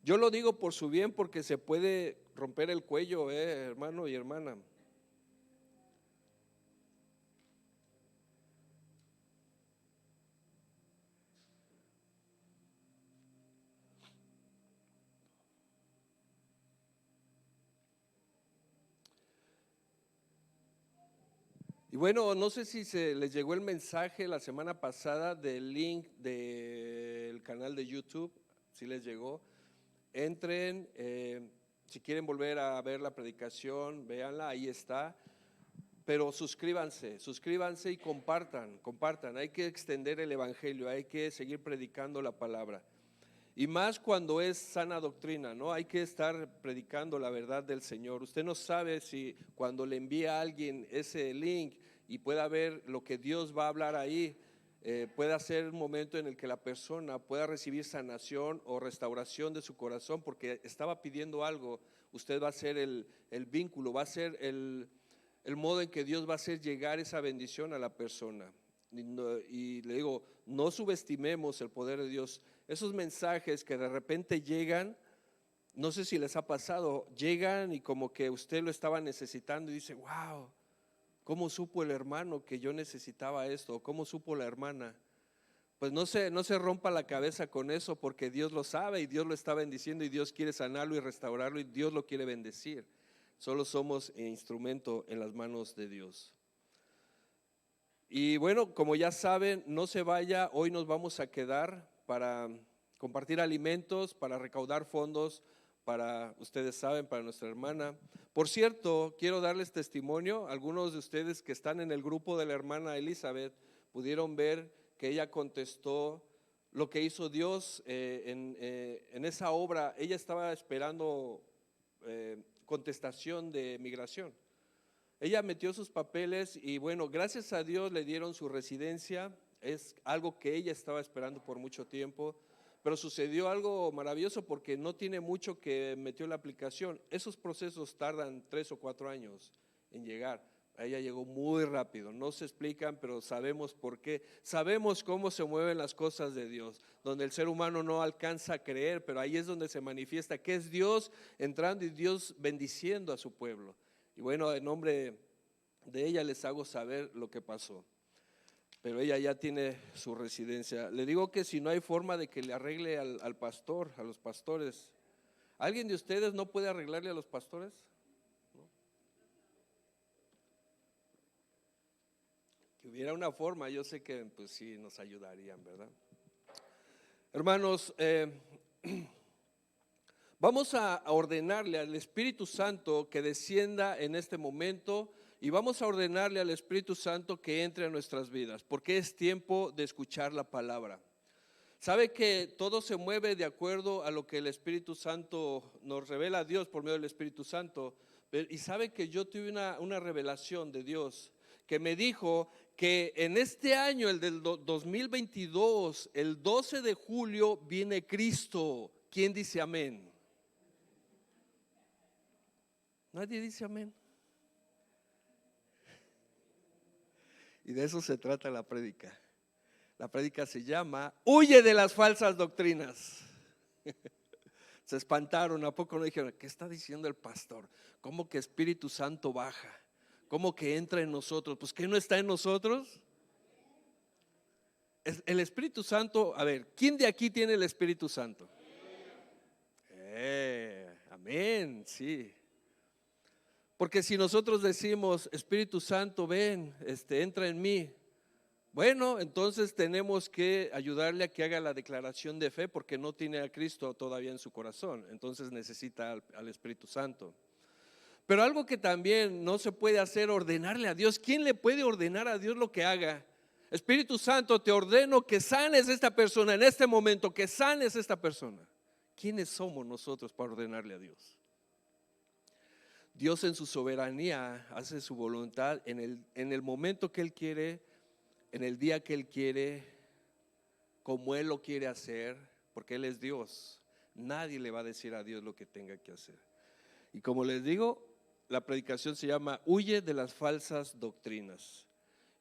Yo lo digo por su bien porque se puede romper el cuello, hermano y hermana. Y bueno, no sé si se les llegó el mensaje la semana pasada del link del canal de YouTube, si les llegó. Entren, si quieren volver a ver la predicación, véanla, ahí está. Pero suscríbanse y compartan. Hay que extender el evangelio, hay que seguir predicando la palabra. Y más cuando es sana doctrina, ¿no? Hay que estar predicando la verdad del Señor. Usted no sabe si cuando le envía a alguien ese link y pueda ver lo que Dios va a hablar ahí, pueda ser un momento en el que la persona pueda recibir sanación o restauración de su corazón, porque estaba pidiendo algo. Usted va a ser el vínculo, va a ser el modo en que Dios va a hacer llegar esa bendición a la persona. Y le digo, no subestimemos el poder de Dios. Esos mensajes que de repente llegan, no sé si les ha pasado, llegan y como que usted lo estaba necesitando y dice, wow, ¿cómo supo el hermano que yo necesitaba esto? ¿Cómo supo la hermana? Pues no se rompa la cabeza con eso, porque Dios lo sabe y Dios lo está bendiciendo y Dios quiere sanarlo y restaurarlo y Dios lo quiere bendecir. Solo somos instrumento en las manos de Dios. Y bueno, como ya saben, no se vaya, hoy nos vamos a quedar para compartir alimentos, para recaudar fondos, para, ustedes saben, para nuestra hermana. Por cierto, quiero darles testimonio, algunos de ustedes que están en el grupo de la hermana Elizabeth pudieron ver que ella contestó lo que hizo Dios en esa obra. Ella estaba esperando contestación de migración. Ella metió sus papeles y bueno, gracias a Dios le dieron su residencia. Es algo que ella estaba esperando por mucho tiempo, pero sucedió algo maravilloso porque no tiene mucho que metió la aplicación. Esos procesos tardan 3 o 4 años en llegar. Ella llegó muy rápido, no se explican, pero sabemos por qué. Sabemos cómo se mueven las cosas de Dios, donde el ser humano no alcanza a creer, pero ahí es donde se manifiesta que es Dios entrando y Dios bendiciendo a su pueblo. Y bueno, en nombre de ella les hago saber lo que pasó. Pero ella ya tiene su residencia. Le digo que si no hay forma de que le arregle al pastor, a los pastores. ¿Alguien de ustedes no puede arreglarle a los pastores? ¿No? Que hubiera una forma, yo sé que pues sí nos ayudarían, ¿verdad? Hermanos, vamos a ordenarle al Espíritu Santo que descienda en este momento y vamos a ordenarle al Espíritu Santo que entre a nuestras vidas, porque es tiempo de escuchar la palabra. Sabe que todo se mueve de acuerdo a lo que el Espíritu Santo nos revela a Dios por medio del Espíritu Santo. Y sabe que yo tuve una revelación de Dios que me dijo que en este año, el del 2022, el 12 de julio viene Cristo. ¿Quién dice amén? Nadie dice amén. Y de eso se trata la prédica. La prédica se llama Huye de las falsas doctrinas. Se espantaron, ¿a poco no dijeron? ¿Qué está diciendo el pastor? ¿Cómo que Espíritu Santo baja? ¿Cómo que entra en nosotros? Pues ¿qué no está en nosotros? El Espíritu Santo, a ver, ¿quién de aquí tiene el Espíritu Santo? Amén, sí. Porque si nosotros decimos, Espíritu Santo, ven, entra en mí. Bueno, entonces tenemos que ayudarle a que haga la declaración de fe porque no tiene a Cristo todavía en su corazón, entonces necesita al Espíritu Santo. Pero algo que también no se puede hacer, ordenarle a Dios. ¿Quién le puede ordenar a Dios lo que haga? Espíritu Santo, te ordeno que sanes a esta persona en este momento, que sanes a esta persona. ¿Quiénes somos nosotros para ordenarle a Dios? Dios en su soberanía hace su voluntad en el momento que Él quiere, en el día que Él quiere, como Él lo quiere hacer, porque Él es Dios. Nadie le va a decir a Dios lo que tenga que hacer. Y como les digo, la predicación se llama Huye de las falsas doctrinas.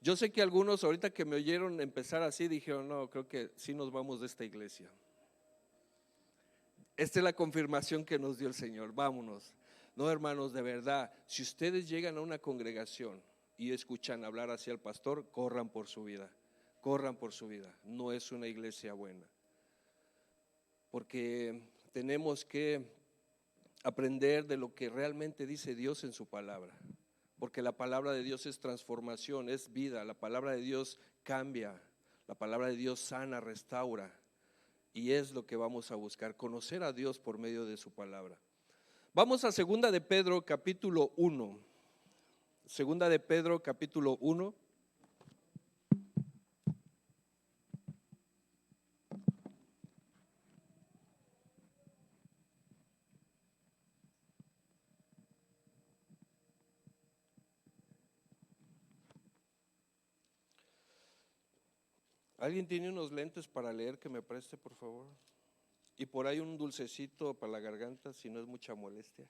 Yo sé que algunos ahorita que me oyeron empezar así dijeron, no, creo que sí nos vamos de esta iglesia. Esta es la confirmación que nos dio el Señor. Vámonos. No, hermanos, de verdad, si ustedes llegan a una congregación y escuchan hablar hacia el pastor, corran por su vida. Corran por su vida. No es una iglesia buena. Porque tenemos que aprender de lo que realmente dice Dios en su palabra. Porque la palabra de Dios es transformación, es vida. La palabra de Dios cambia. La palabra de Dios sana, restaura. Y es lo que vamos a buscar, conocer a Dios por medio de su palabra. Vamos a Segunda de Pedro capítulo 1. Segunda de Pedro capítulo 1. ¿Alguien tiene unos lentes para leer que me preste, por favor? Y por ahí un dulcecito para la garganta, si no es mucha molestia.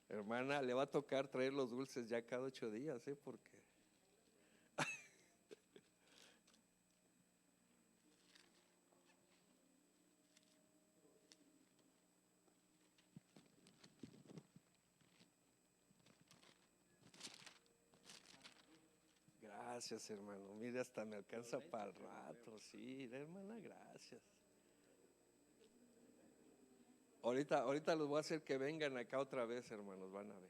Hermana, le va a tocar traer los dulces ya cada 8 días, porque gracias, hermano. Mire, hasta me alcanza para el rato. Sí, hermana, gracias. Ahorita los voy a hacer que vengan acá otra vez, hermanos, van a ver.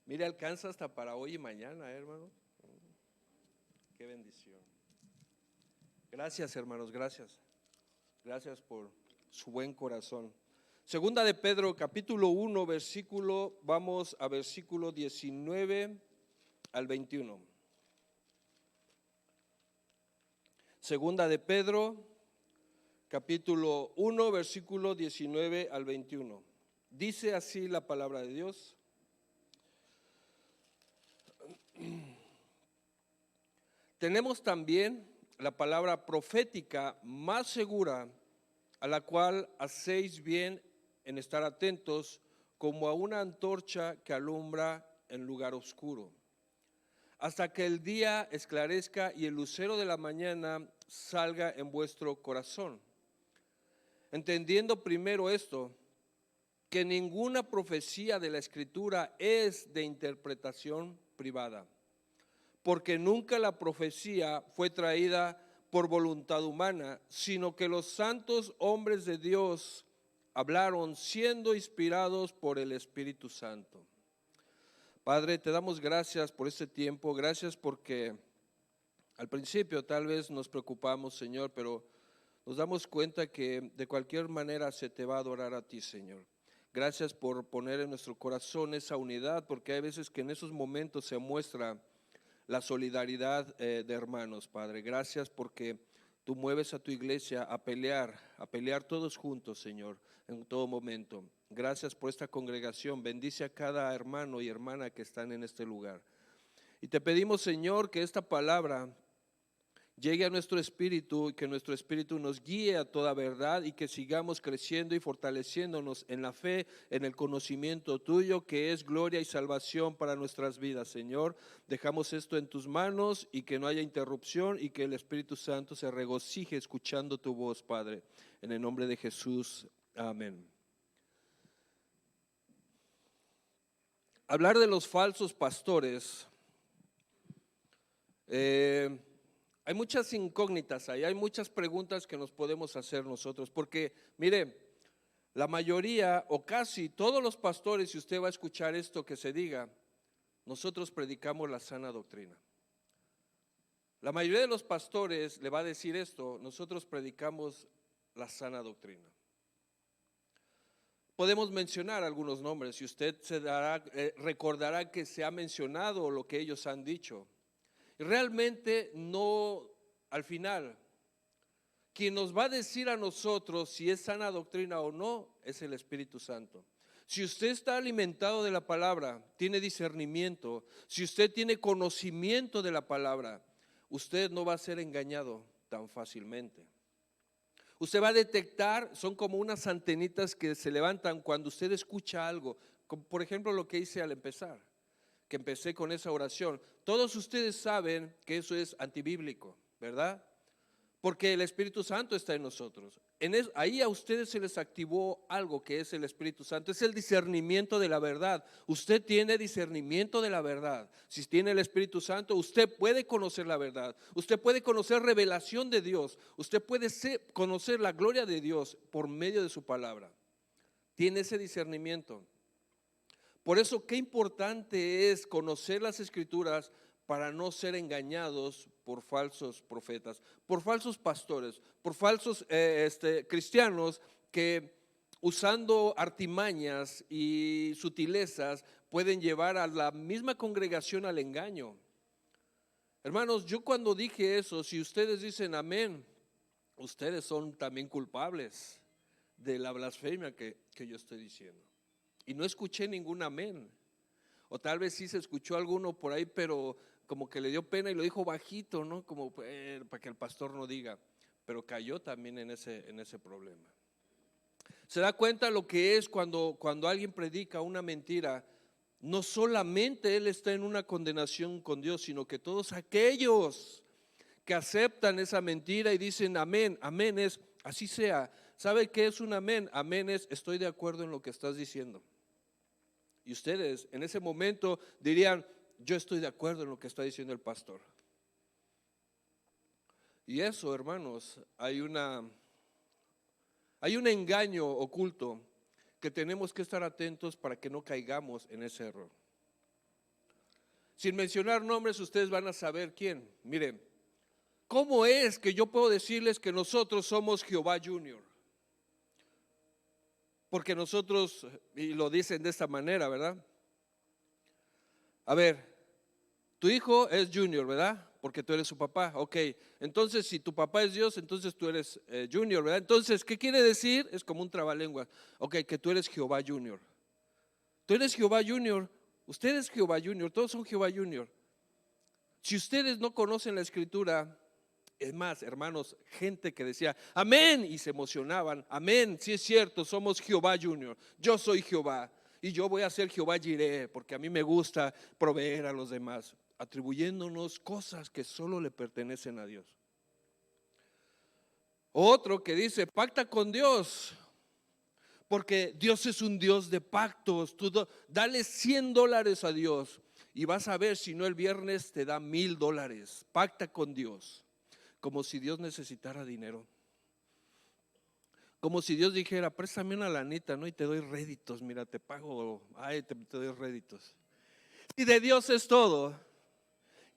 Mire, alcanza hasta para hoy y mañana, hermano. Qué bendición. Gracias, hermanos, gracias. Gracias por su buen corazón. Segunda de Pedro, capítulo 1, vamos a versículo 19 al 21. Segunda de Pedro, capítulo 1, versículo 19 al 21. Dice así la palabra de Dios. Tenemos también la palabra profética más segura, a la cual hacéis bien en estar atentos, como a una antorcha que alumbra en lugar oscuro, hasta que el día esclarezca y el lucero de la mañana salga en vuestro corazón. Entendiendo primero esto, que ninguna profecía de la Escritura es de interpretación privada, porque nunca la profecía fue traída por voluntad humana, sino que los santos hombres de Dios hablaron siendo inspirados por el Espíritu Santo. Padre, te damos gracias por este tiempo, gracias porque al principio tal vez nos preocupamos, Señor, pero nos damos cuenta que de cualquier manera se te va a adorar a ti, Señor. Gracias por poner en nuestro corazón esa unidad, porque hay veces que en esos momentos se muestra la solidaridad de hermanos, Padre. Gracias porque tú mueves a tu iglesia a pelear todos juntos, Señor, en todo momento. Gracias por esta congregación. Bendice a cada hermano y hermana que están en este lugar. Y te pedimos, Señor, que esta palabra llegue a nuestro espíritu y que nuestro espíritu nos guíe a toda verdad y que sigamos creciendo y fortaleciéndonos en la fe, en el conocimiento tuyo, que es gloria y salvación para nuestras vidas, Señor. Dejamos esto en tus manos y que no haya interrupción y que el Espíritu Santo se regocije escuchando tu voz, Padre. En el nombre de Jesús, amén. Hablar de los falsos pastores. Hay muchas incógnitas ahí, hay muchas preguntas que nos podemos hacer nosotros, porque mire, la mayoría o casi todos los pastores, si usted va a escuchar esto que se diga, nosotros predicamos la sana doctrina. La mayoría de los pastores le va a decir esto, nosotros predicamos la sana doctrina. Podemos mencionar algunos nombres y usted recordará que se ha mencionado lo que ellos han dicho. Realmente no, al final, quien nos va a decir a nosotros si es sana doctrina o no, es el Espíritu Santo. Si usted está alimentado de la palabra, tiene discernimiento, si usted tiene conocimiento de la palabra, usted no va a ser engañado tan fácilmente. Usted va a detectar, son como unas antenitas que se levantan cuando usted escucha algo, como por ejemplo lo que hice al empezar, que empecé con esa oración. Todos ustedes saben que eso es antibíblico, ¿verdad? porque el Espíritu Santo está en nosotros. Ahí a ustedes se les activó algo que es el Espíritu Santo, es el discernimiento de la verdad. Usted tiene discernimiento de la verdad. Si tiene el Espíritu Santo, usted puede conocer la verdad, usted puede conocer revelación de Dios, usted puede conocer la gloria de Dios por medio de su palabra. Tiene ese discernimiento. Por eso, qué importante es conocer las Escrituras para no ser engañados por falsos profetas, por falsos pastores, por falsos cristianos que usando artimañas y sutilezas pueden llevar a la misma congregación al engaño. Hermanos, yo cuando dije eso, si ustedes dicen amén, ustedes son también culpables de la blasfemia que yo estoy diciendo. Y no escuché ningún amén. O tal vez sí se escuchó alguno por ahí, pero como que le dio pena y lo dijo bajito, ¿no? Como para que el pastor no diga. Pero cayó también en ese problema. Se da cuenta lo que es cuando alguien predica una mentira. No solamente él está en una condenación con Dios, sino que todos aquellos que aceptan esa mentira y dicen amén, amén es así sea. ¿Sabe qué es un amén? Amén es estoy de acuerdo en lo que estás diciendo. Y ustedes en ese momento dirían, yo estoy de acuerdo en lo que está diciendo el pastor. Y eso, hermanos, hay un engaño oculto que tenemos que estar atentos para que no caigamos en ese error. Sin mencionar nombres, ustedes van a saber quién. Miren, ¿cómo es que yo puedo decirles que nosotros somos Jehová Junior? Porque nosotros, y lo dicen de esta manera, ¿verdad? A ver, tu hijo es Junior, ¿verdad? Porque tú eres su papá, ok. Entonces, si tu papá es Dios, entonces tú eres Junior, ¿verdad? Entonces, ¿qué quiere decir? Es como un trabalenguas. Ok, que tú eres Jehová Junior. Tú eres Jehová Junior, usted es Jehová Junior, todos son Jehová Junior. Si ustedes no conocen la escritura, es más, hermanos, gente que decía amén y se emocionaban, amén, sí es cierto, somos Jehová Junior, yo soy Jehová y yo voy a ser Jehová Jireh porque a mí me gusta proveer a los demás, atribuyéndonos cosas que solo le pertenecen a Dios. Otro que dice pacta con Dios, porque Dios es un Dios de pactos. Tú dale $100 a Dios y vas a ver si no el viernes te da $1,000. Pacta con Dios. Como si Dios necesitara dinero. Como si Dios dijera, préstame una lanita, ¿no? Y te doy réditos, mira, te pago, te doy réditos. Y de Dios es todo.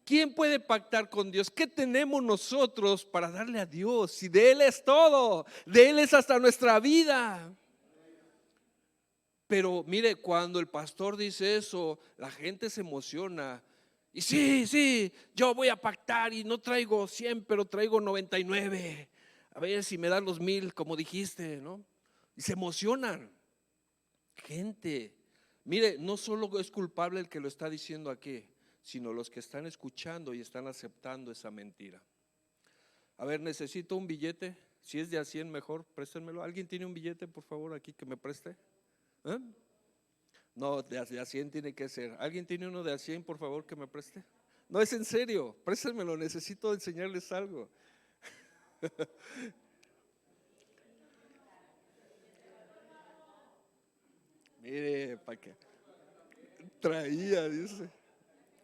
¿Quién puede pactar con Dios? ¿Qué tenemos nosotros para darle a Dios? Si de Él es todo, de Él es hasta nuestra vida. Pero mire, cuando el pastor dice eso, la gente se emociona. Y sí, yo voy a pactar y no traigo 100, pero traigo 99. A ver si me dan los 1,000, como dijiste, ¿no? Y se emocionan. Gente, mire, no solo es culpable el que lo está diciendo aquí, sino los que están escuchando y están aceptando esa mentira. A ver, necesito un billete. Si es de a 100 mejor, préstenmelo. ¿Alguien tiene un billete, por favor, aquí que me preste? ¿Eh? No, de a 100 tiene que ser. ¿Alguien tiene uno de a 100, por favor, que me preste? No, es en serio, préstenmelo, necesito enseñarles algo. Mire, para qué traía, dice.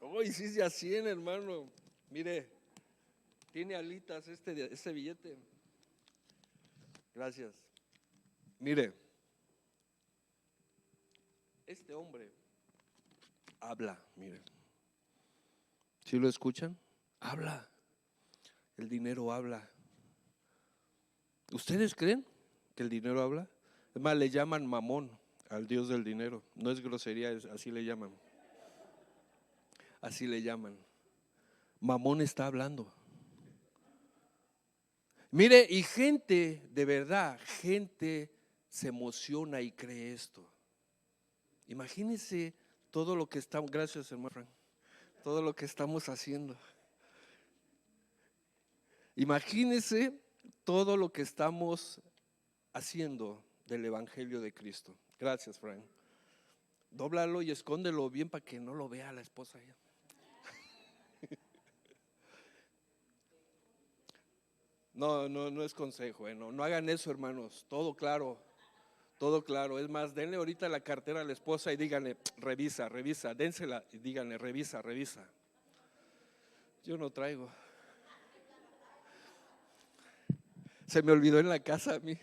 Uy, sí es de a 100, hermano. Mire, tiene alitas este billete. Gracias. Mire, este hombre habla, mire. ¿Sí lo escuchan? Habla. El dinero habla. ¿Ustedes creen que el dinero habla? Es más, le llaman mamón al Dios del dinero. No es grosería, así le llaman. Así le llaman. Mamón está hablando. Mire, y gente, de verdad, gente se emociona y cree esto. Imagínense todo lo que estamos, gracias hermano Frank, todo lo que estamos haciendo. Imagínense todo lo que estamos haciendo del Evangelio de Cristo. Gracias, Frank. Dóblalo y escóndelo bien para que no lo vea la esposa ya. No es consejo, no hagan eso, hermanos, todo claro. Todo claro, es más, denle ahorita la cartera a la esposa y díganle, revisa, dénsela y díganle, revisa. Yo no traigo. Se me olvidó en la casa a mí.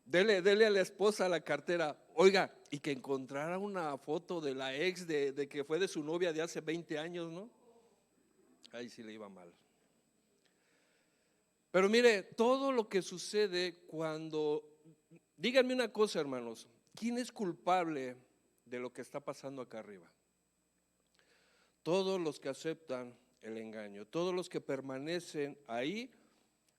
Dele a la esposa la cartera. Oiga, y que encontrara una foto de la ex de que fue de su novia de hace 20 años, ¿no? Ahí sí le iba mal. Pero mire, todo lo que sucede cuando, díganme una cosa, hermanos, ¿quién es culpable de lo que está pasando acá arriba? Todos los que aceptan el engaño, todos los que permanecen ahí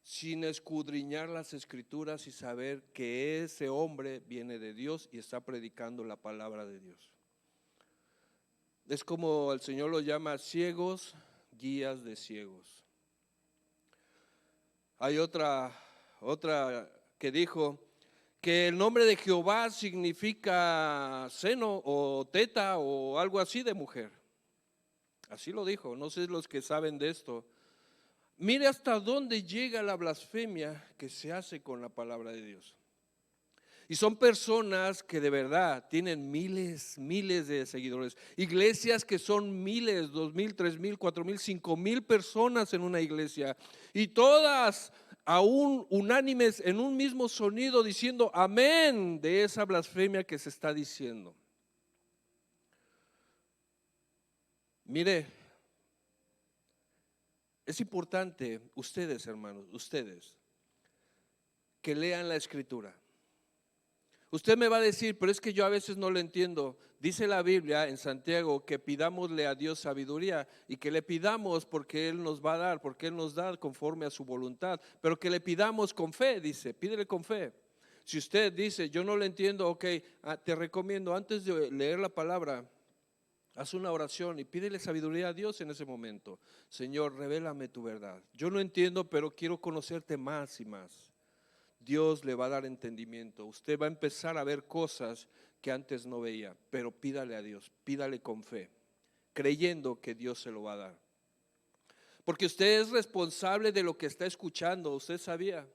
sin escudriñar las escrituras y saber que ese hombre viene de Dios y está predicando la palabra de Dios. Es como el Señor lo llama ciegos, guías de ciegos. Hay otra que dijo que el nombre de Jehová significa seno o teta o algo así de mujer. Así lo dijo, no sé los que saben de esto. Mire hasta dónde llega la blasfemia que se hace con la palabra de Dios. Y son personas que de verdad tienen miles de seguidores. Iglesias que son miles, 2,000, 3,000, 4,000, 5,000 personas en una iglesia. Y todas aún unánimes en un mismo sonido diciendo amén de esa blasfemia que se está diciendo. Mire, es importante, ustedes hermanos, ustedes, que lean la escritura. Usted me va a decir, pero es que yo a veces no lo entiendo. Dice la Biblia en Santiago que pidámosle a Dios sabiduría y que le pidamos porque Él nos va a dar, porque Él nos da conforme a su voluntad, pero que le pidamos con fe, dice, pídele con fe. Si usted dice, yo no lo entiendo, ok, te recomiendo antes de leer la palabra, haz una oración y pídele sabiduría a Dios en ese momento. Señor, revélame tu verdad. Yo no entiendo, pero quiero conocerte más y más. Dios le va a dar entendimiento. Usted va a empezar a ver cosas que antes no veía, pero pídale a Dios, pídale con fe, creyendo que Dios se lo va a dar. Porque usted es responsable de lo que está escuchando, usted sabía.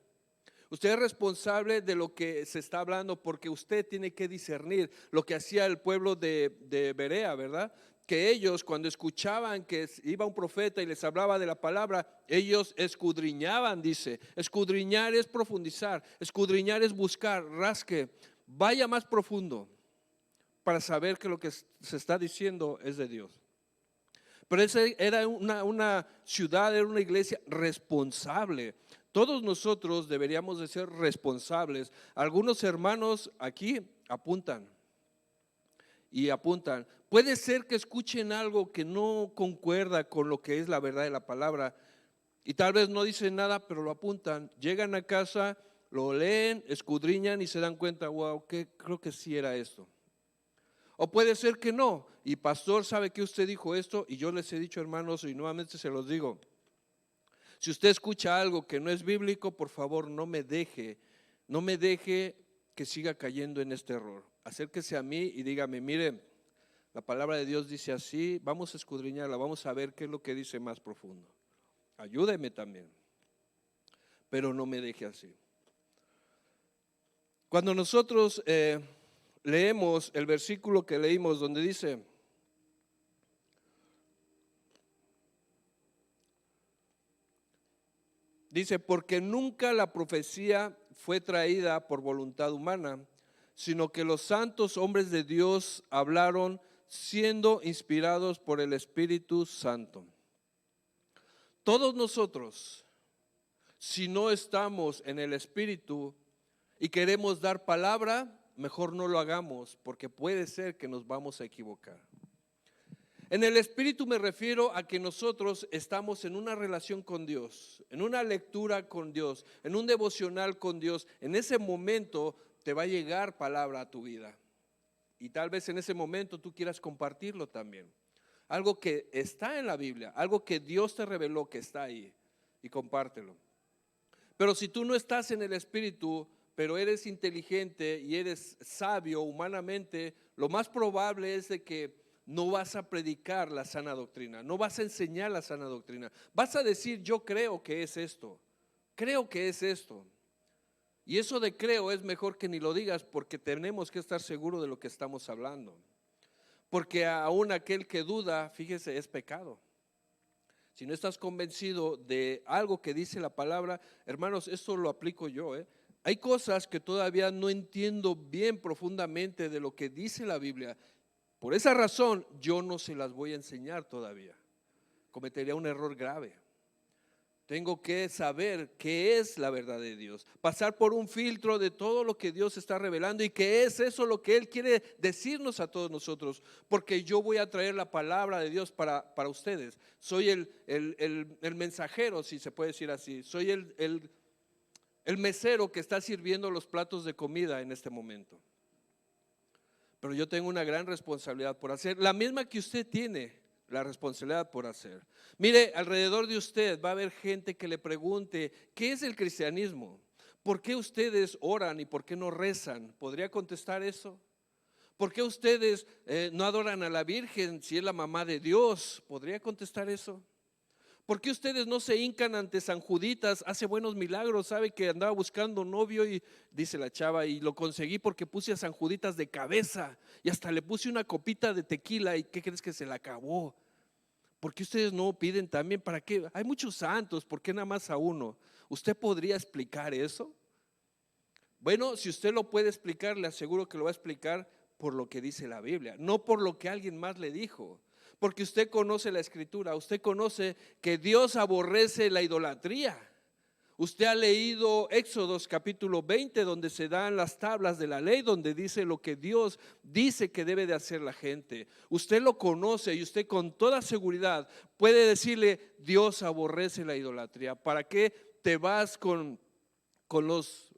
Usted es responsable de lo que se está hablando porque usted tiene que discernir lo que hacía el pueblo de Berea, ¿verdad? Que ellos cuando escuchaban que iba un profeta y les hablaba de la palabra, ellos escudriñaban, dice. Escudriñar es profundizar, escudriñar es buscar, rasque, vaya más profundo para saber que lo que se está diciendo es de Dios. Pero esa era una ciudad, era una iglesia responsable. Todos nosotros deberíamos de ser responsables. Algunos hermanos aquí apuntan. Puede ser que escuchen algo que no concuerda con lo que es la verdad de la palabra y tal vez no dicen nada, pero lo apuntan. Llegan a casa, lo leen, escudriñan y se dan cuenta, wow, creo que sí era esto. O puede ser que no. Y pastor, ¿sabe que usted dijo esto? Y yo les he dicho, hermanos, y nuevamente se los digo. Si usted escucha algo que no es bíblico, por favor, no me deje que siga cayendo en este error. Acérquese a mí y dígame, mire, la palabra de Dios dice así, vamos a escudriñarla, vamos a ver qué es lo que dice más profundo. Ayúdeme también, pero no me deje así. Cuando nosotros leemos el versículo que leímos donde dice, porque nunca la profecía fue traída por voluntad humana, sino que los santos hombres de Dios hablaron siendo inspirados por el Espíritu Santo. Todos nosotros, si no estamos en el Espíritu y queremos dar palabra, mejor no lo hagamos porque puede ser que nos vamos a equivocar. En el Espíritu me refiero a que nosotros estamos en una relación con Dios, en una lectura con Dios, en un devocional con Dios. En ese momento te va a llegar palabra a tu vida y tal vez en ese momento tú quieras compartirlo también. Algo que está en la Biblia, algo que Dios te reveló que está ahí, y compártelo. Pero si tú no estás en el Espíritu, pero eres inteligente y eres sabio humanamente, lo más probable es de que no vas a predicar la sana doctrina, no vas a enseñar la sana doctrina. Vas a decir, yo creo que es esto, creo que es esto. Y eso de creo es mejor que ni lo digas, porque tenemos que estar seguros de lo que estamos hablando. Porque aún aquel que duda, fíjese, es pecado. Si no estás convencido de algo que dice la palabra, hermanos, esto lo aplico yo. Hay cosas que todavía no entiendo bien profundamente de lo que dice la Biblia. Por esa razón, yo no se las voy a enseñar todavía. Cometería un error grave. Tengo que saber qué es la verdad de Dios, pasar por un filtro de todo lo que Dios está revelando y qué es eso lo que Él quiere decirnos a todos nosotros, porque yo voy a traer la palabra de Dios para ustedes. Soy el mensajero, si se puede decir así, soy el mesero que está sirviendo los platos de comida en este momento. Pero yo tengo una gran responsabilidad por hacer, la misma que usted tiene la responsabilidad por hacer. Mire, alrededor de usted va a haber gente que le pregunte, ¿qué es el cristianismo? ¿Por qué ustedes oran y por qué no rezan? ¿Podría contestar eso? ¿Por qué ustedes no adoran a la Virgen si es la mamá de Dios? ¿Podría contestar eso? ¿Por qué ustedes no se hincan ante San Juditas? Hace buenos milagros, sabe que andaba buscando un novio y dice la chava, y lo conseguí porque puse a San Juditas de cabeza y hasta le puse una copita de tequila y ¿qué crees que se la acabó? ¿Por qué ustedes no piden también? ¿Para qué? Hay muchos santos, ¿por qué nada más a uno? ¿Usted podría explicar eso? Bueno, si usted lo puede explicar, le aseguro que lo va a explicar por lo que dice la Biblia, no por lo que alguien más le dijo. Porque usted conoce la escritura, usted conoce que Dios aborrece la idolatría. Usted ha leído Éxodos capítulo 20, donde se dan las tablas de la ley, donde dice lo que Dios dice que debe de hacer la gente. Usted lo conoce y usted con toda seguridad puede decirle, Dios aborrece la idolatría. ¿Para qué te vas con los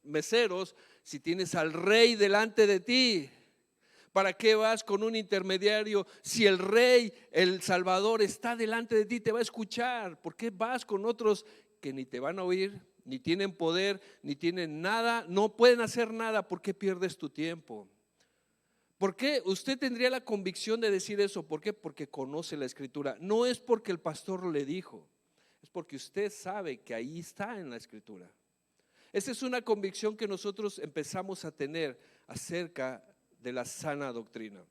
meseros si tienes al rey delante de ti? ¿Para qué vas con un intermediario si el rey, el Salvador está delante de ti? Te va a escuchar. ¿Por qué vas con otros que ni te van a oír, ni tienen poder, ni tienen nada, no pueden hacer nada? ¿Por qué pierdes tu tiempo? ¿Por qué usted tendría la convicción de decir eso? ¿Por qué? Porque conoce la escritura. No es porque el pastor le dijo, es porque usted sabe que ahí está en la escritura. Esa es una convicción que nosotros empezamos a tener acerca de la sana doctrina.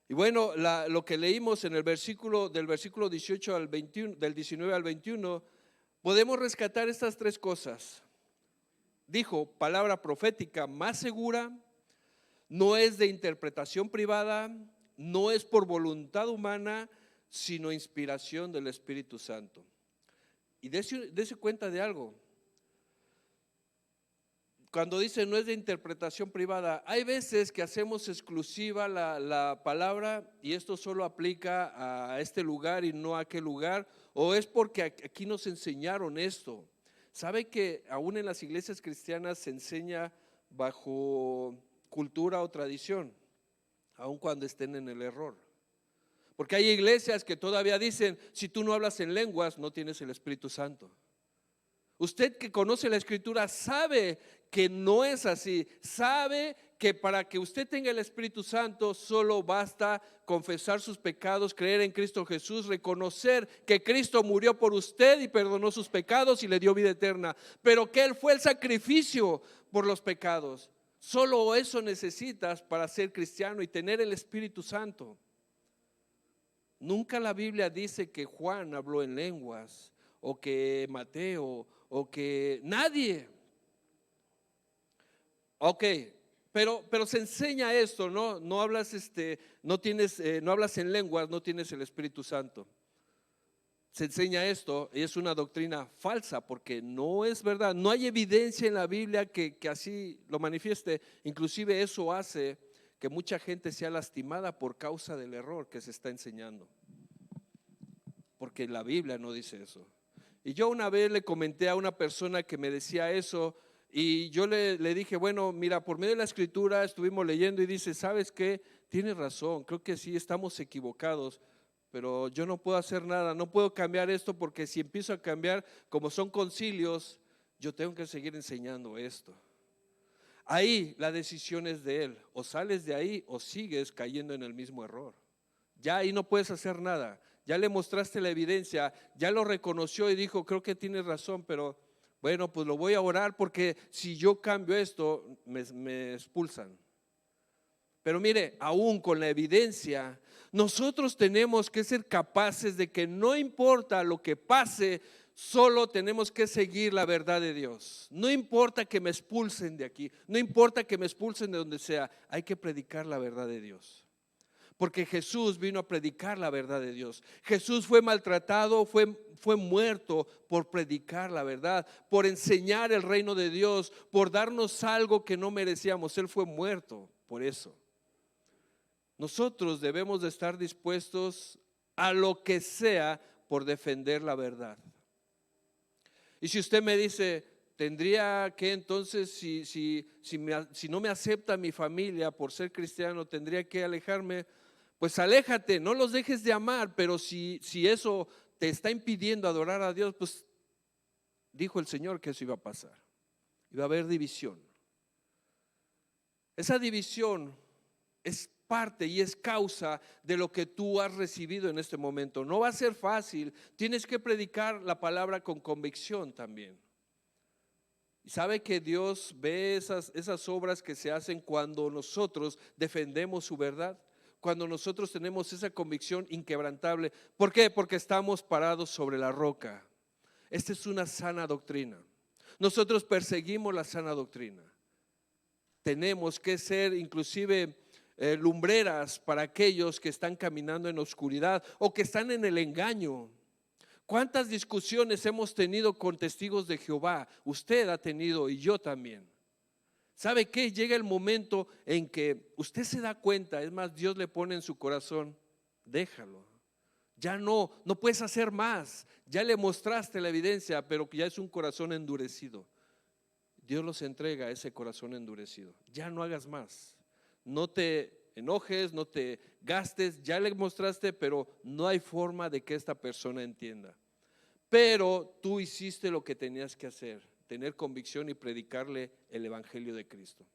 Y bueno, lo que leímos en el versículo, del versículo 18 al 21, del 19 al 21, podemos rescatar estas tres cosas. Dijo, palabra profética más segura, no es de interpretación privada, no es por voluntad humana, sino inspiración del Espíritu Santo. Y dése cuenta de algo. Cuando dice no es de interpretación privada, hay veces que hacemos exclusiva la palabra y esto solo aplica a este lugar y no a aquel lugar, o es porque aquí nos enseñaron esto. ¿Sabe que aún en las iglesias cristianas se enseña bajo cultura o tradición, aun cuando estén en el error? Porque hay iglesias que todavía dicen, si tú no hablas en lenguas, no tienes el Espíritu Santo. Usted que conoce la escritura sabe que no es así, sabe que para que usted tenga el Espíritu Santo solo basta confesar sus pecados, creer en Cristo Jesús, reconocer que Cristo murió por usted y perdonó sus pecados y le dio vida eterna, pero que Él fue el sacrificio por los pecados. Solo eso necesitas para ser cristiano y tener el Espíritu Santo. Nunca la Biblia dice que Juan habló en lenguas o que Mateo o que nadie. Ok, pero se enseña esto, ¿no? No hablas no hablas en lenguas, no tienes el Espíritu Santo. Se enseña esto y es una doctrina falsa porque no es verdad. No hay evidencia en la Biblia que así lo manifieste. Inclusive eso hace que mucha gente sea lastimada por causa del error que se está enseñando. Porque la Biblia no dice eso. Y yo una vez le comenté a una persona que me decía eso y yo le dije, bueno, mira, por medio de la escritura estuvimos leyendo y dice, ¿sabes qué? Tienes razón, creo que sí estamos equivocados, pero yo no puedo hacer nada, no puedo cambiar esto porque si empiezo a cambiar, como son concilios, yo tengo que seguir enseñando esto. Ahí la decisión es de Él. O sales de ahí o sigues cayendo en el mismo error. Ya ahí no puedes hacer nada. Ya le mostraste la evidencia, ya lo reconoció y dijo, creo que tienes razón, pero bueno, pues lo voy a orar porque si yo cambio esto, me expulsan. Pero mire, aún con la evidencia, nosotros tenemos que ser capaces de que no importa lo que pase, solo tenemos que seguir la verdad de Dios. No importa que me expulsen de aquí, no importa que me expulsen de donde sea, hay que predicar la verdad de Dios. Porque Jesús vino a predicar la verdad de Dios. Jesús fue maltratado, fue muerto por predicar la verdad, por enseñar el reino de Dios, por darnos algo que no merecíamos. Él fue muerto por eso. Nosotros debemos de estar dispuestos a lo que sea por defender la verdad. Y si usted me dice, tendría que entonces, si no me acepta mi familia por ser cristiano, tendría que alejarme. Pues aléjate, no los dejes de amar, pero si eso te está impidiendo adorar a Dios, pues dijo el Señor que eso iba a pasar. Iba a haber división. Esa división es parte y es causa de lo que tú has recibido en este momento. No va a ser fácil, tienes que predicar la palabra con convicción también. Y sabe que Dios ve esas obras que se hacen cuando nosotros defendemos su verdad, cuando nosotros tenemos esa convicción inquebrantable. ¿Por qué? Porque estamos parados sobre la roca. Esta es una sana doctrina. Nosotros perseguimos la sana doctrina. Tenemos que ser inclusive lumbreras para aquellos que están caminando en oscuridad o que están en el engaño. ¿Cuántas discusiones hemos tenido con testigos de Jehová? Usted ha tenido y yo también. ¿Sabe qué? Llega el momento en que usted se da cuenta, es más, Dios le pone en su corazón, déjalo. Ya no puedes hacer más. Ya le mostraste la evidencia, pero que ya es un corazón endurecido. Dios los entrega a ese corazón endurecido. Ya no hagas más. No te enojes, no te gastes, ya le mostraste, pero no hay forma de que esta persona entienda. Pero tú hiciste lo que tenías que hacer, tener convicción y predicarle el evangelio de Cristo.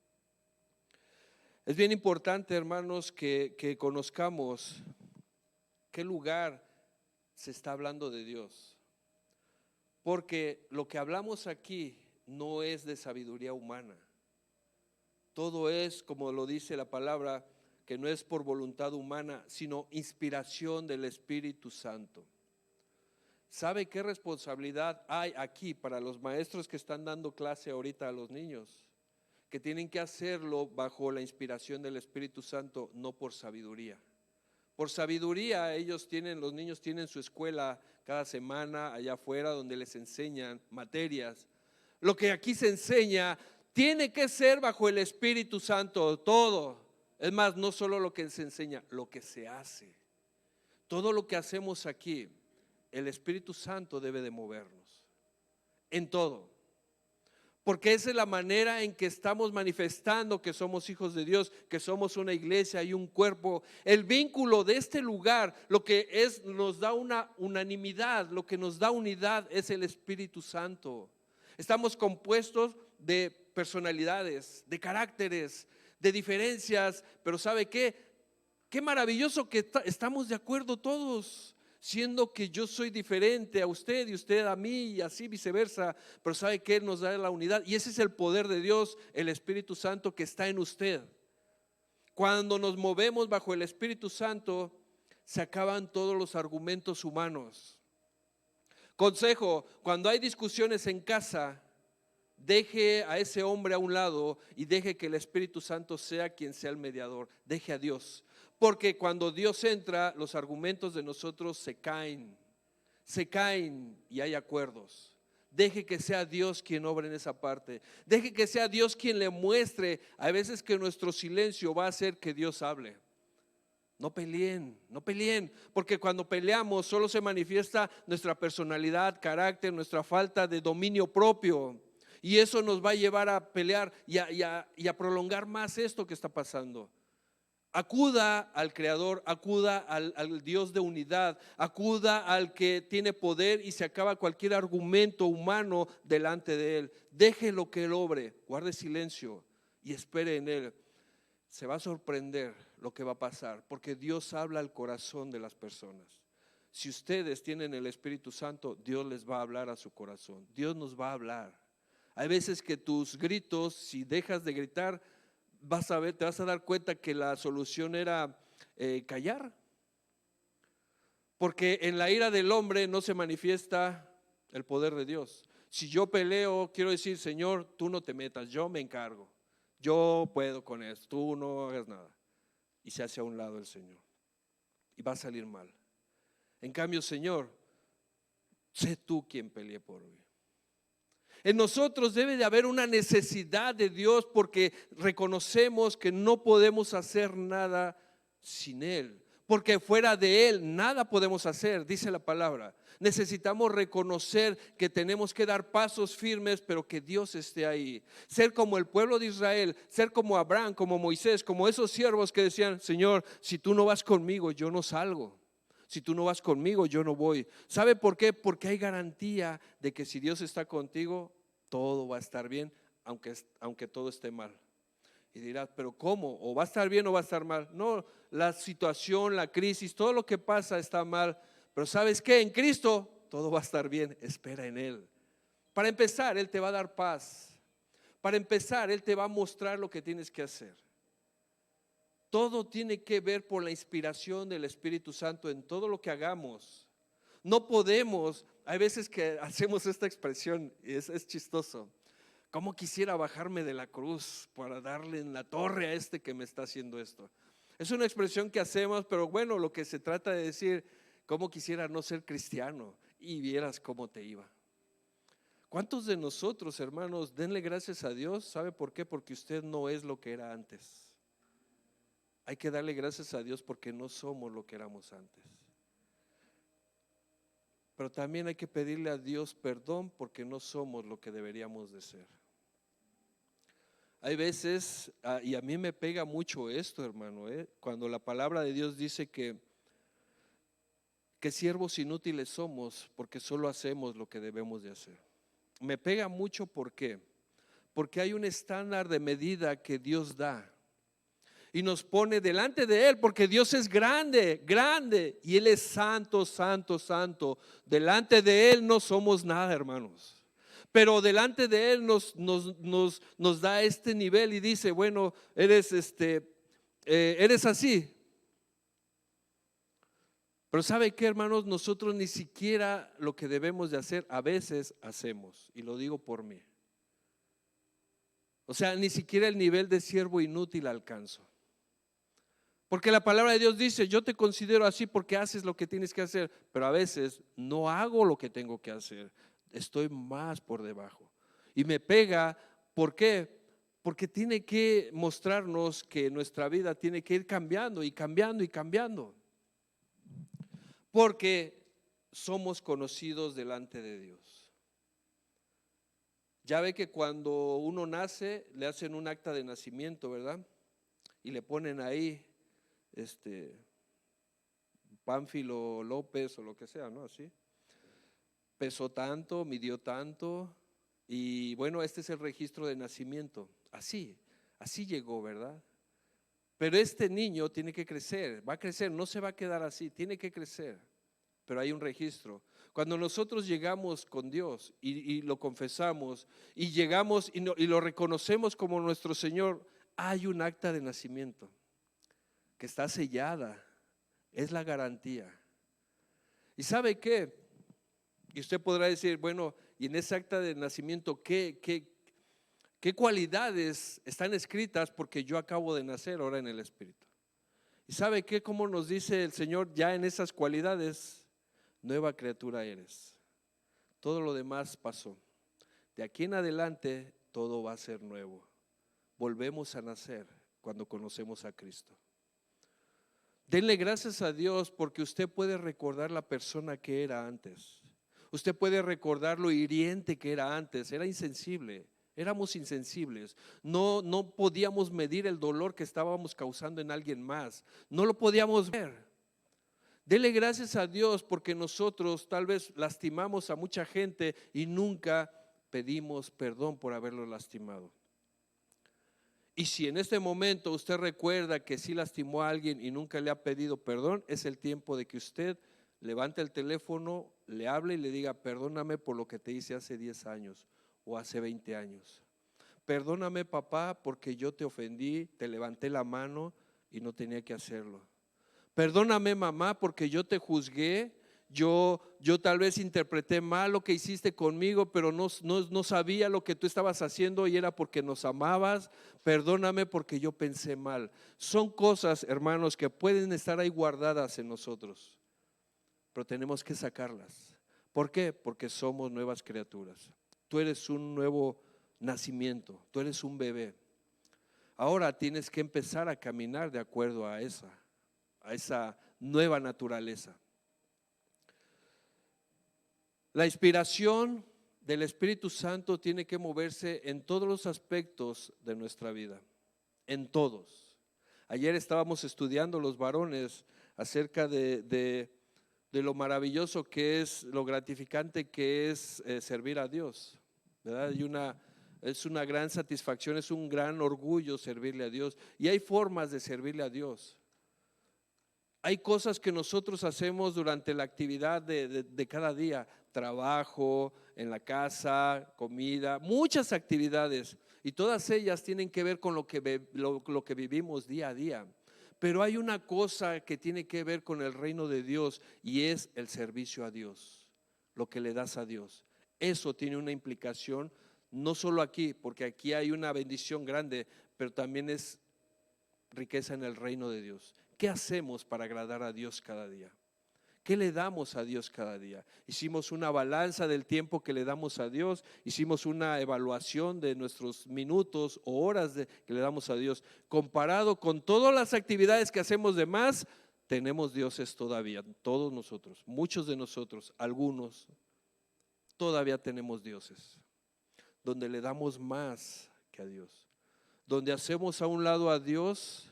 Es bien importante, hermanos, que conozcamos qué lugar se está hablando de Dios. Porque lo que hablamos aquí no es de sabiduría humana. Todo es, como lo dice la palabra, que no es por voluntad humana, sino inspiración del Espíritu Santo. ¿Sabe qué responsabilidad hay aquí para los maestros que están dando clase ahorita a los niños? Que tienen que hacerlo bajo la inspiración del Espíritu Santo, no por sabiduría. Por sabiduría los niños tienen su escuela cada semana allá afuera donde les enseñan materias. Lo que aquí se enseña tiene que ser bajo el Espíritu Santo, todo. Es más, no solo lo que se enseña, lo que se hace. Todo lo que hacemos aquí, el Espíritu Santo debe de movernos en todo. Porque esa es la manera en que estamos manifestando que somos hijos de Dios, que somos una iglesia y un cuerpo. El vínculo de este lugar, lo que nos da una unanimidad, lo que nos da unidad es el Espíritu Santo. Estamos compuestos de personalidades, de caracteres, de diferencias, pero ¿sabe qué? Qué maravilloso que estamos de acuerdo todos. Siendo que yo soy diferente a usted y usted a mí y así viceversa, pero sabe que Él nos da la unidad y ese es el poder de Dios, el Espíritu Santo que está en usted. Cuando nos movemos bajo el Espíritu Santo, se acaban todos los argumentos humanos. Consejo: cuando hay discusiones en casa, deje a ese hombre a un lado y deje que el Espíritu Santo sea quien sea el mediador. Deje a Dios. Porque cuando Dios entra, los argumentos de nosotros se caen y hay acuerdos. Deje que sea Dios quien obre en esa parte. Deje que sea Dios quien le muestre. Hay veces que nuestro silencio va a hacer que Dios hable. No peleen, porque cuando peleamos solo se manifiesta nuestra personalidad, carácter, nuestra falta de dominio propio. Y eso nos va a llevar a pelear y a prolongar más esto que está pasando. Acuda al Creador, acuda al Dios de unidad, acuda al que tiene poder y se acaba cualquier argumento humano delante de Él. Déjelo que Él obre, guarde silencio y espere en Él, se va a sorprender lo que va a pasar, porque Dios habla al corazón de las personas. Si ustedes tienen el Espíritu Santo, Dios les va a hablar a su corazón. Dios nos va a hablar. Hay veces que tus gritos, si dejas de gritar, te vas a dar cuenta que la solución era callar. Porque en la ira del hombre no se manifiesta el poder de Dios. Si yo peleo, quiero decir, Señor, tú no te metas, yo me encargo. Yo puedo con esto, tú no hagas nada. Y se hace a un lado el Señor. Y va a salir mal. En cambio, Señor, sé tú quien pelee por mí. En nosotros debe de haber una necesidad de Dios, porque reconocemos que no podemos hacer nada sin Él, porque fuera de Él nada podemos hacer, dice la palabra. Necesitamos reconocer que tenemos que dar pasos firmes, pero que Dios esté ahí. Ser como el pueblo de Israel, ser como Abraham, como Moisés, como esos siervos que decían, Señor, si tú no vas conmigo, yo no salgo. Si tú no vas conmigo, yo no voy. ¿Sabe por qué? Porque hay garantía de que si Dios está contigo, todo va a estar bien, aunque todo esté mal. Y dirás, pero ¿cómo? ¿O va a estar bien o va a estar mal? No, la situación, la crisis, todo lo que pasa está mal. Pero ¿sabes qué? En Cristo todo va a estar bien. Espera en Él. Para empezar, Él te va a dar paz. Para empezar, Él te va a mostrar lo que tienes que hacer. Todo tiene que ver por la inspiración del Espíritu Santo en todo lo que hagamos. No podemos, hay veces que hacemos esta expresión y es chistoso. ¿Cómo quisiera bajarme de la cruz para darle en la torre a este que me está haciendo esto? Es una expresión que hacemos, pero bueno, lo que se trata de decir, ¿cómo quisiera no ser cristiano? Y vieras cómo te iba. ¿Cuántos de nosotros, hermanos, denle gracias a Dios? ¿Sabe por qué? Porque usted no es lo que era antes. Hay que darle gracias a Dios porque no somos lo que éramos antes. Pero también hay que pedirle a Dios perdón porque no somos lo que deberíamos de ser. Hay veces, y a mí me pega mucho esto, hermano, cuando la palabra de Dios dice que siervos inútiles somos porque solo hacemos lo que debemos de hacer. Me pega mucho, ¿por qué? Porque hay un estándar de medida que Dios da y nos pone delante de Él, porque Dios es grande, grande, y Él es santo, santo, santo. Delante de Él no somos nada, hermanos, pero delante de Él nos da este nivel y dice, bueno, eres así. Pero ¿sabe qué, hermanos? Nosotros ni siquiera lo que debemos de hacer a veces hacemos, y lo digo por mí. O sea, ni siquiera el nivel de siervo inútil alcanzo. Porque la palabra de Dios dice, yo te considero así porque haces lo que tienes que hacer, pero a veces no hago lo que tengo que hacer, estoy más por debajo. Y me pega, ¿por qué? Porque tiene que mostrarnos que nuestra vida tiene que ir cambiando y cambiando y cambiando. Porque somos conocidos delante de Dios. Ya ve que cuando uno nace, le hacen un acta de nacimiento, ¿verdad? Y le ponen ahí Pánfilo López o lo que sea, ¿no? Así. Pesó tanto, midió tanto, y bueno, este es el registro de nacimiento. Así llegó, ¿verdad? Pero este niño tiene que crecer, va a crecer, no se va a quedar así, tiene que crecer. Pero hay un registro. Cuando nosotros llegamos con Dios y lo confesamos y llegamos y lo reconocemos como nuestro Señor, hay un acta de nacimiento que está sellada, es la garantía. ¿Y sabe qué? Y usted podrá decir, bueno, y en ese acta de nacimiento, ¿qué cualidades están escritas? Porque yo acabo de nacer ahora en el Espíritu. ¿Y sabe qué? Como nos dice el Señor ya en esas cualidades, nueva criatura eres. Todo lo demás pasó. De aquí en adelante todo va a ser nuevo. Volvemos a nacer cuando conocemos a Cristo. Denle gracias a Dios porque usted puede recordar la persona que era antes. Usted puede recordar lo hiriente que era antes. Era insensible, éramos insensibles. No podíamos medir el dolor que estábamos causando en alguien más. No lo podíamos ver. Denle gracias a Dios porque nosotros tal vez lastimamos a mucha gente y nunca pedimos perdón por haberlo lastimado. Y si en este momento usted recuerda que sí lastimó a alguien y nunca le ha pedido perdón, es el tiempo de que usted levante el teléfono, le hable y le diga: perdóname por lo que te hice hace 10 años o hace 20 años. Perdóname, papá, porque yo te ofendí, te levanté la mano y no tenía que hacerlo. Perdóname, mamá, porque yo te juzgué, yo tal vez interpreté mal lo que hiciste conmigo, pero no sabía lo que tú estabas haciendo y era porque nos amabas. Perdóname porque yo pensé mal. Son cosas, hermanos, que pueden estar ahí guardadas en nosotros, pero tenemos que sacarlas. ¿Por qué? Porque somos nuevas criaturas. Tú eres un nuevo nacimiento, tú eres un bebé. Ahora tienes que empezar a caminar de acuerdo a esa nueva naturaleza. La inspiración del Espíritu Santo tiene que moverse en todos los aspectos de nuestra vida, en todos. Ayer estábamos estudiando los varones acerca de lo maravilloso que es, lo gratificante que es servir a Dios, ¿verdad? Es una gran satisfacción, es un gran orgullo servirle a Dios. Y hay formas de servirle a Dios. Hay cosas que nosotros hacemos durante la actividad de cada día, trabajo, en la casa, comida, muchas actividades, y todas ellas tienen que ver con lo que vivimos día a día. Pero hay una cosa que tiene que ver con el reino de Dios y es el servicio a Dios, lo que le das a Dios. Eso tiene una implicación, no solo aquí, porque aquí hay una bendición grande, pero también es riqueza en el reino de Dios. ¿Qué hacemos para agradar a Dios cada día? ¿Qué le damos a Dios cada día? Hicimos una balanza del tiempo que le damos a Dios, hicimos una evaluación de nuestros minutos o horas que le damos a Dios. Comparado con todas las actividades que hacemos de más, tenemos dioses todavía, todos nosotros, muchos de nosotros, algunos, todavía tenemos dioses, donde le damos más que a Dios, donde hacemos a un lado a Dios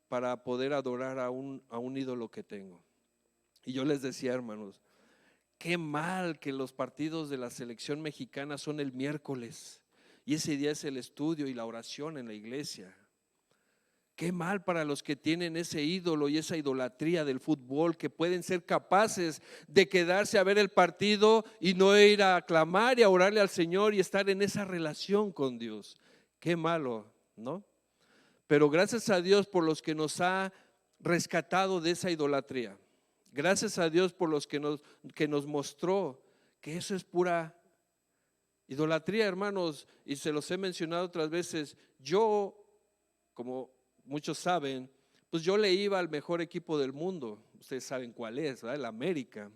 para poder adorar a un ídolo que tengo. Y yo les decía, hermanos, qué mal que los partidos de la selección mexicana son el miércoles y ese día es el estudio y la oración en la iglesia. Qué mal para los que tienen ese ídolo y esa idolatría del fútbol, que pueden ser capaces de quedarse a ver el partido y no ir a clamar y a orarle al Señor y estar en esa relación con Dios. Qué malo, ¿no? Pero gracias a Dios por los que nos ha rescatado de esa idolatría. Gracias a Dios por los que nos mostró que eso es pura idolatría, hermanos. Y se los he mencionado otras veces. Yo, como muchos saben, pues yo le iba al mejor equipo del mundo. Ustedes saben cuál es, ¿verdad? El América.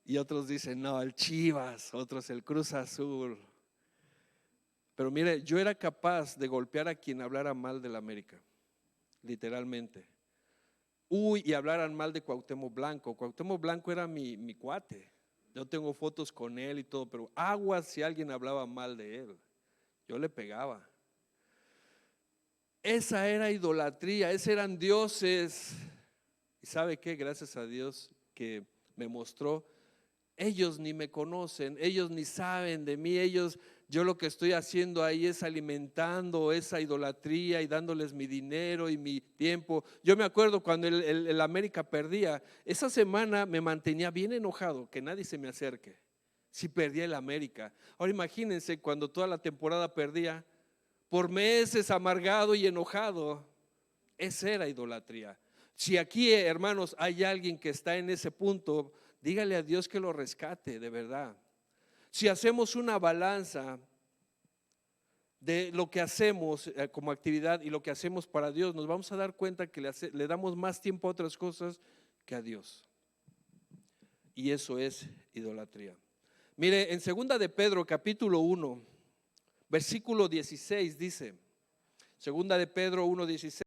Y otros dicen, no, el Chivas, otros el Cruz Azul. Pero mire, yo era capaz de golpear a quien hablara mal del América, literalmente. Y hablaran mal de Cuauhtémoc Blanco. Cuauhtémoc Blanco era mi cuate. Yo tengo fotos con él y todo, pero aguas si alguien hablaba mal de él. Yo le pegaba. Esa era idolatría, esos eran dioses. ¿Y sabe qué? Gracias a Dios que me mostró. Ellos ni me conocen, ellos ni saben de mí, yo lo que estoy haciendo ahí es alimentando esa idolatría y dándoles mi dinero y mi tiempo. Yo me acuerdo cuando el América perdía, esa semana me mantenía bien enojado, que nadie se me acerque, si perdía el América. Ahora imagínense cuando toda la temporada perdía, por meses amargado y enojado. Esa era idolatría. Si aquí, hermanos, hay alguien que está en ese punto, dígale a Dios que lo rescate, de verdad. Si hacemos una balanza de lo que hacemos como actividad y lo que hacemos para Dios, nos vamos a dar cuenta que le damos más tiempo a otras cosas que a Dios. Y eso es idolatría. Mire, en 2 de Pedro capítulo 1, versículo 16 dice, 2 de Pedro 1:16,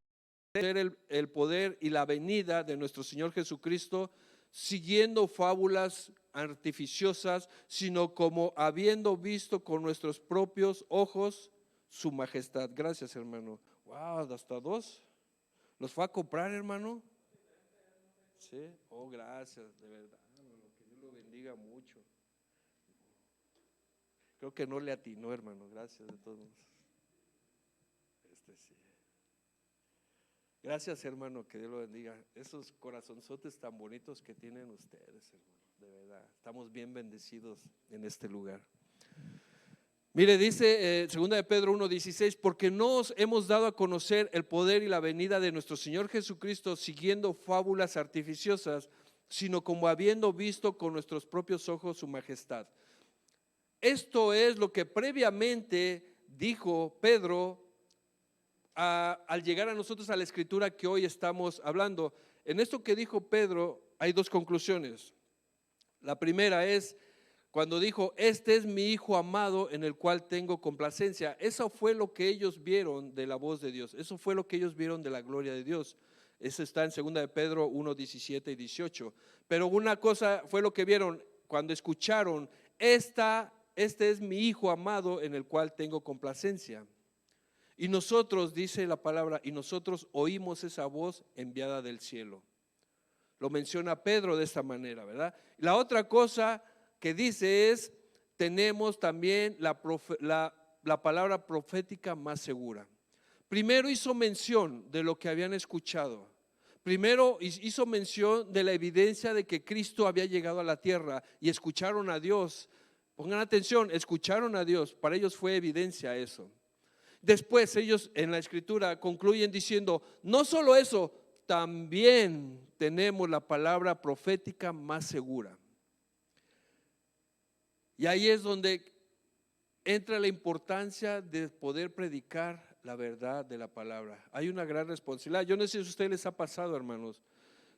el poder y la venida de nuestro Señor Jesucristo, siguiendo fábulas artificiosas, sino como habiendo visto con nuestros propios ojos su majestad. Gracias, hermano. Wow, hasta 2. ¿Los fue a comprar, hermano? Sí. Oh, gracias, de verdad, hermano. Que Dios lo bendiga mucho. Creo que no le atinó, hermano. Gracias de todos. Pues sí. Gracias, hermano, que Dios lo bendiga. Esos corazonzotes tan bonitos que tienen ustedes, hermano, de verdad, estamos bien bendecidos en este lugar. Mire, dice 2 de Pedro 1:16, porque no os hemos dado a conocer el poder y la venida de nuestro Señor Jesucristo siguiendo fábulas artificiosas, sino como habiendo visto con nuestros propios ojos su majestad. Esto es lo que previamente dijo Pedro al llegar a nosotros a la escritura que hoy estamos hablando. En esto que dijo Pedro hay dos conclusiones. La primera es cuando dijo, este es mi hijo amado en el cual tengo complacencia. Eso fue lo que ellos vieron de la voz de Dios. Eso fue lo que ellos vieron de la gloria de Dios. Eso está en 2 de Pedro 1:17 y 18. Pero una cosa fue lo que vieron cuando escucharon, este es mi hijo amado en el cual tengo complacencia. Y nosotros, dice la palabra, y nosotros oímos esa voz enviada del cielo. Lo menciona Pedro de esta manera, ¿verdad? La otra cosa que dice es, tenemos también la palabra profética más segura. Primero hizo mención de lo que habían escuchado. Primero hizo mención de la evidencia de que Cristo había llegado a la tierra y escucharon a Dios. Pongan atención, escucharon a Dios, para ellos fue evidencia eso. Después ellos en la escritura concluyen diciendo, no solo eso, también tenemos la palabra profética más segura. Y ahí es donde entra la importancia de poder predicar la verdad de la palabra. Hay una gran responsabilidad. Yo no sé si a ustedes les ha pasado, hermanos,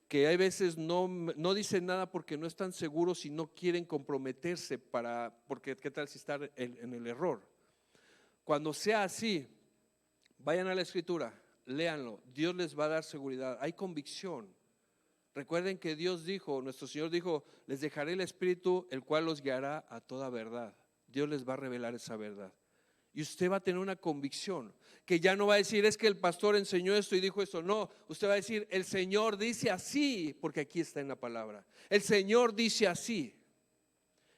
que hay veces no dicen nada porque no están seguros y no quieren comprometerse porque qué tal si están en el error. Cuando sea así, vayan a la escritura, léanlo, Dios les va a dar seguridad, hay convicción. Recuerden que Dios dijo, nuestro Señor dijo, les dejaré el Espíritu, el cual los guiará a toda verdad. Dios les va a revelar esa verdad. Y usted va a tener una convicción, que ya no va a decir, es que el pastor enseñó esto y dijo esto. No, usted va a decir, el Señor dice así, porque aquí está en la palabra. El Señor dice así.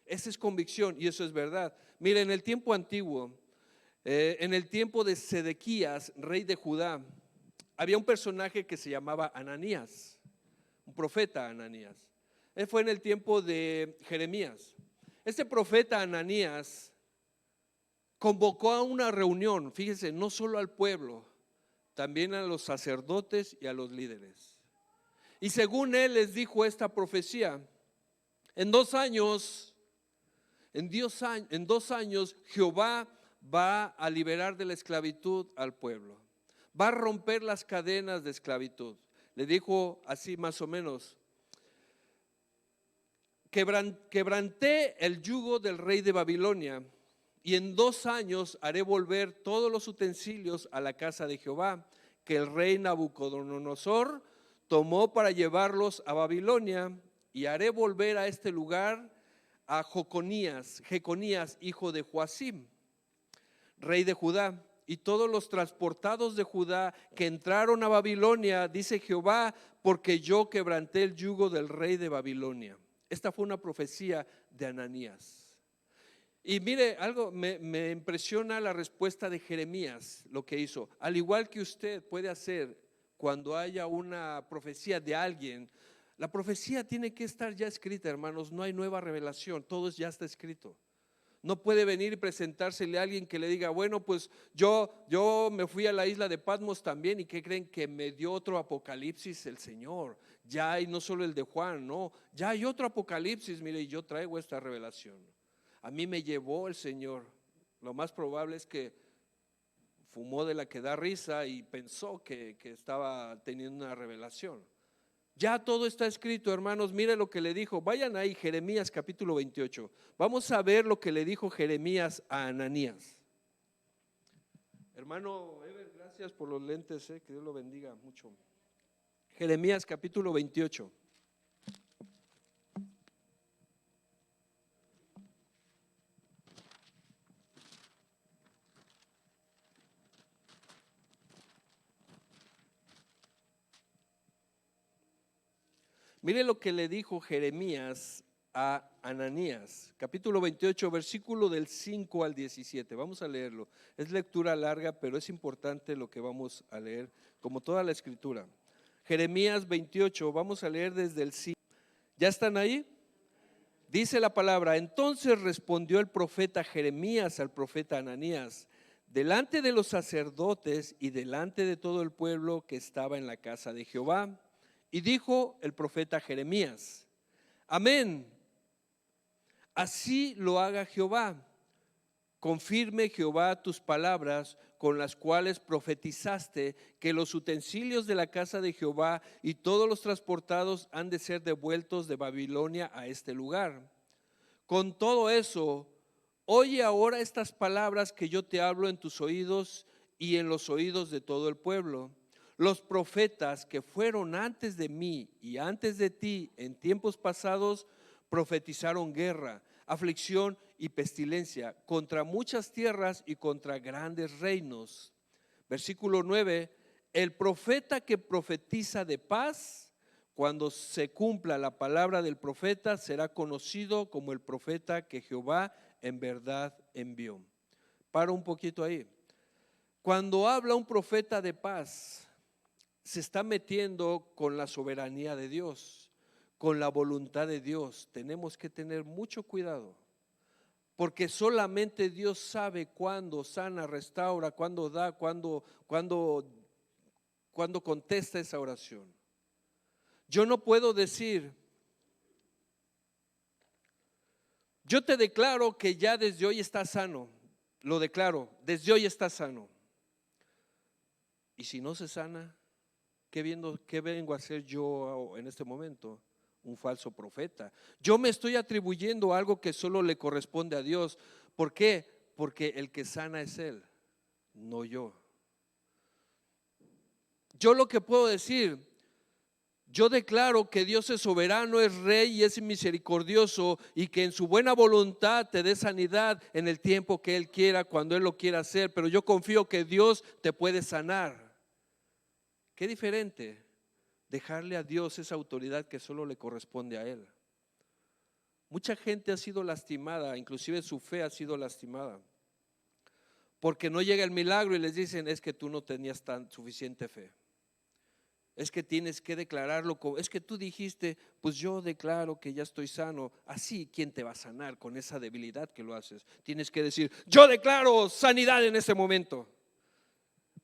Esa es convicción y eso es verdad. Mire, en el tiempo antiguo, en el tiempo de Sedequías, rey de Judá, había un personaje que se llamaba Ananías. Un profeta Ananías. Él fue en el tiempo de Jeremías. Este profeta Ananías convocó a una reunión, fíjense, no solo al pueblo, también a los sacerdotes y a los líderes. Y según él les dijo esta profecía, en 2 años, en 2 años Jehová va a liberar de la esclavitud al pueblo. Va a romper las cadenas de esclavitud. Le dijo así más o menos, quebranté el yugo del rey de Babilonia y en 2 años haré volver todos los utensilios a la casa de Jehová que el rey Nabucodonosor tomó para llevarlos a Babilonia, y haré volver a este lugar a Jeconías, hijo de Joacim, rey de Judá, y todos los transportados de Judá que entraron a Babilonia, dice Jehová, porque yo quebranté el yugo del rey de Babilonia. Esta fue una profecía de Ananías. Y mire, algo me impresiona la respuesta de Jeremías, lo que hizo. Al igual que usted puede hacer cuando haya una profecía de alguien, la profecía tiene que estar ya escrita, hermanos. No hay nueva revelación, todo ya está escrito. No puede venir y presentársele a alguien que le diga, bueno, pues yo me fui a la isla de Patmos también, y ¿qué creen? Que me dio otro apocalipsis el Señor. Ya hay no solo el de Juan, no, ya hay otro apocalipsis, mire, y yo traigo esta revelación. A mí me llevó el Señor. Lo más probable es que fumó de la que da risa y pensó que estaba teniendo una revelación. Ya todo está escrito, hermanos. Mire lo que le dijo. Vayan ahí, Jeremías capítulo 28. Vamos a ver lo que le dijo Jeremías a Ananías. Hermano Ever, gracias por los lentes, que Dios lo bendiga mucho. Jeremías capítulo 28. Mire lo que le dijo Jeremías a Ananías, capítulo 28, versículo del 5 al 17. Vamos a leerlo. Es lectura larga, pero es importante lo que vamos a leer, como toda la escritura. Jeremías 28, vamos a leer desde el 5. ¿Ya están ahí? Dice la palabra: entonces respondió el profeta Jeremías al profeta Ananías, delante de los sacerdotes y delante de todo el pueblo que estaba en la casa de Jehová. Y dijo el profeta Jeremías: amén, así lo haga Jehová. Confirme Jehová tus palabras con las cuales profetizaste que los utensilios de la casa de Jehová y todos los transportados han de ser devueltos de Babilonia a este lugar. Con todo eso, oye ahora estas palabras que yo te hablo en tus oídos y en los oídos de todo el pueblo. Los profetas que fueron antes de mí y antes de ti en tiempos pasados profetizaron guerra, aflicción y pestilencia contra muchas tierras y contra grandes reinos. Versículo 9: el profeta que profetiza de paz, cuando se cumpla la palabra del profeta, será conocido como el profeta que Jehová en verdad envió. Paro un poquito ahí. Cuando habla un profeta de paz, se está metiendo con la soberanía de Dios, con la voluntad de Dios. Tenemos que tener mucho cuidado, porque solamente Dios sabe cuándo sana, restaura, cuándo da, cuándo contesta esa oración. Yo no puedo decir: yo te declaro que ya desde hoy estás sano. Lo declaro, desde hoy estás sano. Y si no se sana, ¿qué vengo a hacer yo en este momento? Un falso profeta. Yo me estoy atribuyendo algo que solo le corresponde a Dios. ¿Por qué? Porque el que sana es Él, no yo. Yo lo que puedo decir: yo declaro que Dios es soberano, es rey y es misericordioso, y que en su buena voluntad te dé sanidad en el tiempo que Él quiera, cuando Él lo quiera hacer. Pero yo confío que Dios te puede sanar. Qué diferente dejarle a Dios esa autoridad que solo le corresponde a Él. Mucha gente ha sido lastimada, inclusive su fe ha sido lastimada, porque no llega el milagro y les dicen: es que tú no tenías tan suficiente fe. Es que tienes que declararlo, es que tú dijiste: pues yo declaro que ya estoy sano. Así, ¿quién te va a sanar con esa debilidad que lo haces? Tienes que decir: yo declaro sanidad en ese momento,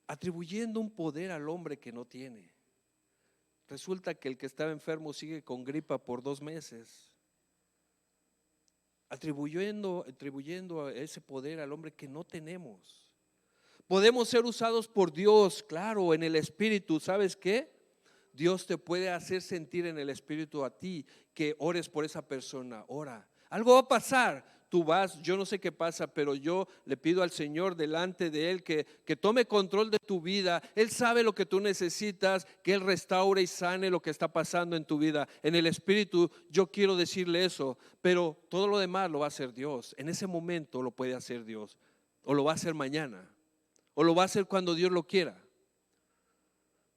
atribuyendo un poder al hombre que no tiene. Resulta que el que estaba enfermo sigue con gripa por 2 meses, atribuyendo ese poder al hombre que no tenemos. Podemos ser usados por Dios, claro, en el Espíritu. ¿Sabes qué? Dios te puede hacer sentir en el Espíritu a ti que ores por esa persona. Ora, algo va a pasar. Tú vas, yo no sé qué pasa, pero yo le pido al Señor delante de Él que tome control de tu vida. Él sabe lo que tú necesitas, que Él restaure y sane lo que está pasando en tu vida. En el Espíritu yo quiero decirle eso, pero todo lo demás lo va a hacer Dios. En ese momento lo puede hacer Dios, o lo va a hacer mañana, o lo va a hacer cuando Dios lo quiera.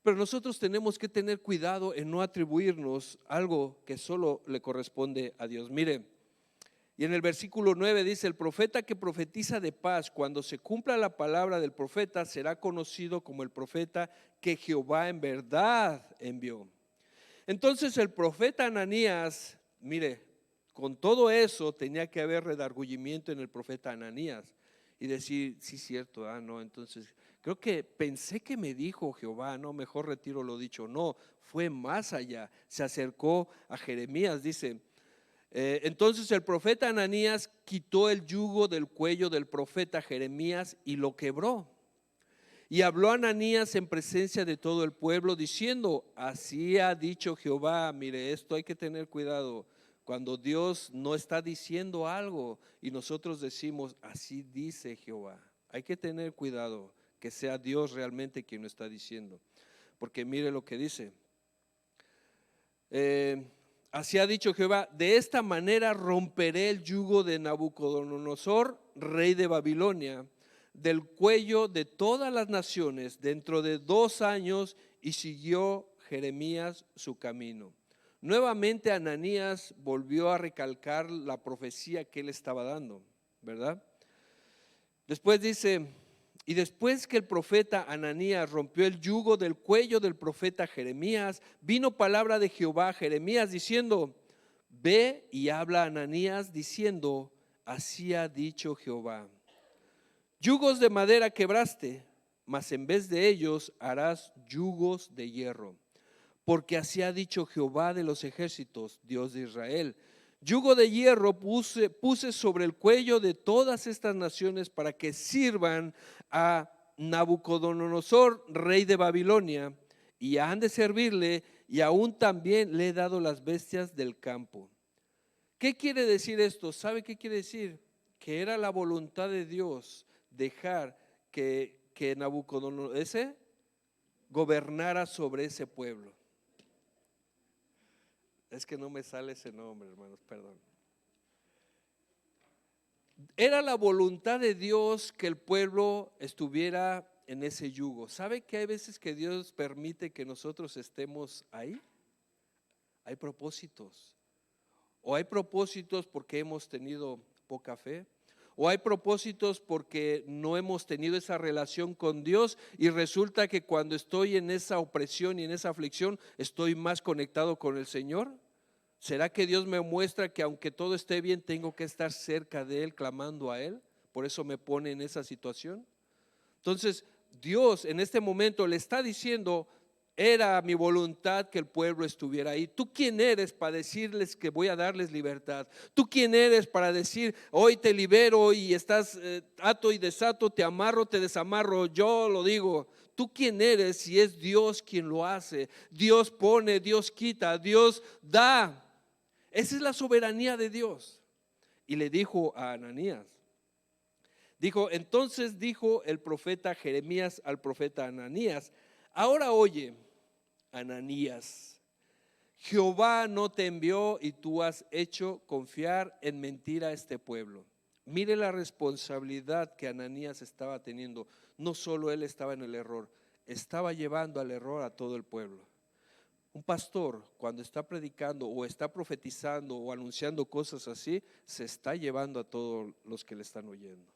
Pero nosotros tenemos que tener cuidado en no atribuirnos algo que solo le corresponde a Dios. Mire, y en el versículo 9 dice: el profeta que profetiza de paz, cuando se cumpla la palabra del profeta, será conocido como el profeta que Jehová en verdad envió. Entonces el profeta Ananías, mire, con todo eso tenía que haber redargüimiento en el profeta Ananías y decir: sí, cierto, no, entonces creo que pensé que me dijo Jehová, no, mejor retiro lo dicho. No, fue más allá, se acercó a Jeremías, dice: entonces el profeta Ananías quitó el yugo del cuello del profeta Jeremías y lo quebró. Y habló Ananías en presencia de todo el pueblo diciendo: así ha dicho Jehová. Mire, esto hay que tener cuidado. Cuando Dios no está diciendo algo y nosotros decimos: así dice Jehová, hay que tener cuidado que sea Dios realmente quien lo está diciendo. Porque mire lo que dice: así ha dicho Jehová, de esta manera romperé el yugo de Nabucodonosor, rey de Babilonia, del cuello de todas las naciones dentro de 2 años. Y siguió Jeremías su camino. Nuevamente Ananías volvió a recalcar la profecía que él estaba dando, ¿verdad? Después dice, y después que el profeta Ananías rompió el yugo del cuello del profeta Jeremías, vino palabra de Jehová a Jeremías diciendo, ve y habla a Ananías diciendo, así ha dicho Jehová, yugos de madera quebraste, mas en vez de ellos harás yugos de hierro. Porque así ha dicho Jehová de los ejércitos, Dios de Israel, yugo de hierro puse sobre el cuello de todas estas naciones para que sirvan a Nabucodonosor, rey de Babilonia, y han de servirle, y aún también le he dado las bestias del campo. ¿Qué quiere decir esto? ¿Sabe qué quiere decir? Que era la voluntad de Dios dejar que Nabucodonosor ese gobernara sobre ese pueblo. Es que no me sale ese nombre, hermanos, perdón. Era la voluntad de Dios que el pueblo estuviera en ese yugo. ¿Sabe que hay veces que Dios permite que nosotros estemos ahí? Hay propósitos. O hay propósitos porque hemos tenido poca fe, o hay propósitos porque no hemos tenido esa relación con Dios y resulta que cuando estoy en esa opresión y en esa aflicción estoy más conectado con el Señor. ¿Será que Dios me muestra que aunque todo esté bien tengo que estar cerca de Él, clamando a Él? Por eso me pone en esa situación. Entonces Dios en este momento le está diciendo, era mi voluntad que el pueblo estuviera ahí. ¿Tú quién eres para decirles que voy a darles libertad? ¿Tú quién eres para decir, hoy te libero y estás ato y desato, te amarro, te desamarro? Yo lo digo. ¿Tú quién eres si es Dios quien lo hace? Dios pone, Dios quita, Dios da. Esa es la soberanía de Dios. Y le dijo a Ananías, entonces dijo el profeta Jeremías al profeta Ananías, ahora oye, Ananías, Jehová no te envió y tú has hecho confiar en mentira a este pueblo. Mire la responsabilidad que Ananías estaba teniendo. No solo él estaba en el error, estaba llevando al error a todo el pueblo. Un pastor cuando está predicando o está profetizando o anunciando cosas así, se está llevando a todos los que le están oyendo.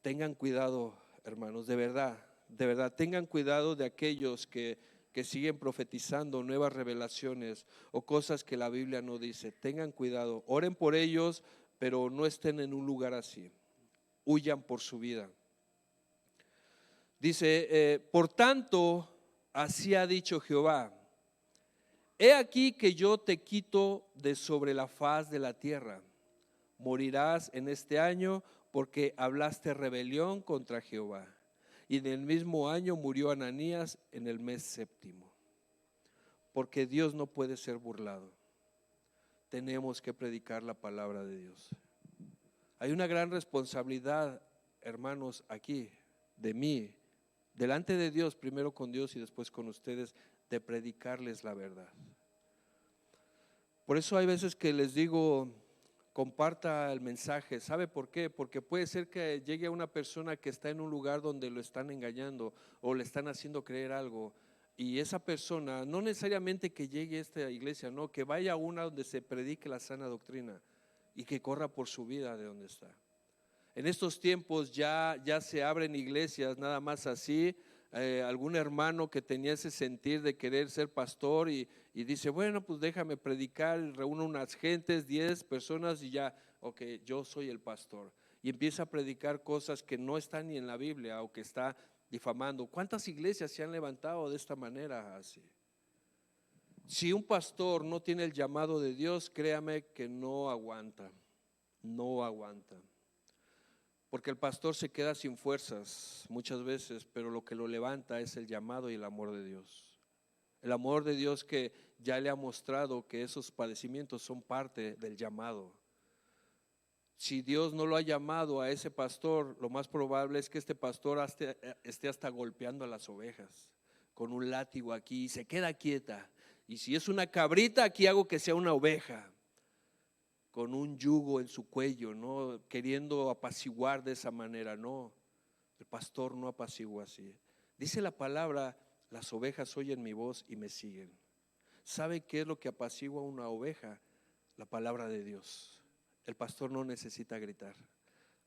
Tengan cuidado, hermanos, de verdad, tengan cuidado de aquellos que siguen profetizando nuevas revelaciones o cosas que la Biblia no dice. Tengan cuidado, oren por ellos, pero no estén en un lugar así. Huyan por su vida. Dice, por tanto, así ha dicho Jehová, he aquí que yo te quito de sobre la faz de la tierra, morirás en este año porque hablaste rebelión contra Jehová. Y en el mismo año murió Ananías en el mes séptimo. Porque Dios no puede ser burlado. Tenemos que predicar la palabra de Dios. Hay una gran responsabilidad, hermanos, aquí, de mí, delante de Dios, primero con Dios y después con ustedes, de predicarles la verdad. Por eso hay veces que les digo, comparta el mensaje. ¿Sabe por qué? Porque puede ser que llegue a una persona que está en un lugar donde lo están engañando o le están haciendo creer algo, y esa persona, no necesariamente que llegue a esta iglesia, no, que vaya a una donde se predique la sana doctrina y que corra por su vida de donde está. En estos tiempos ya se abren iglesias nada más así. Algún hermano que tenía ese sentir de querer ser pastor y dice, bueno, pues déjame predicar, reúno unas gentes, 10 personas y ya, ok, yo soy el pastor. Y empieza a predicar cosas que no están ni en la Biblia o que está difamando. ¿Cuántas iglesias se han levantado de esta manera así? Si un pastor no tiene el llamado de Dios, créame que no aguanta. Porque el pastor se queda sin fuerzas muchas veces, pero lo que lo levanta es el llamado y el amor de Dios. El amor de Dios que ya le ha mostrado que esos padecimientos son parte del llamado. Si Dios no lo ha llamado a ese pastor, lo más probable es que este pastor esté hasta golpeando a las ovejas con un látigo aquí y se queda quieta. Y si es una cabrita, aquí hago que sea una oveja, con un yugo en su cuello, no queriendo apaciguar de esa manera. No, el pastor no apacigua así. Dice la palabra, las ovejas oyen mi voz y me siguen. ¿Sabe qué es lo que apacigua una oveja? La palabra de Dios. El pastor no necesita gritar.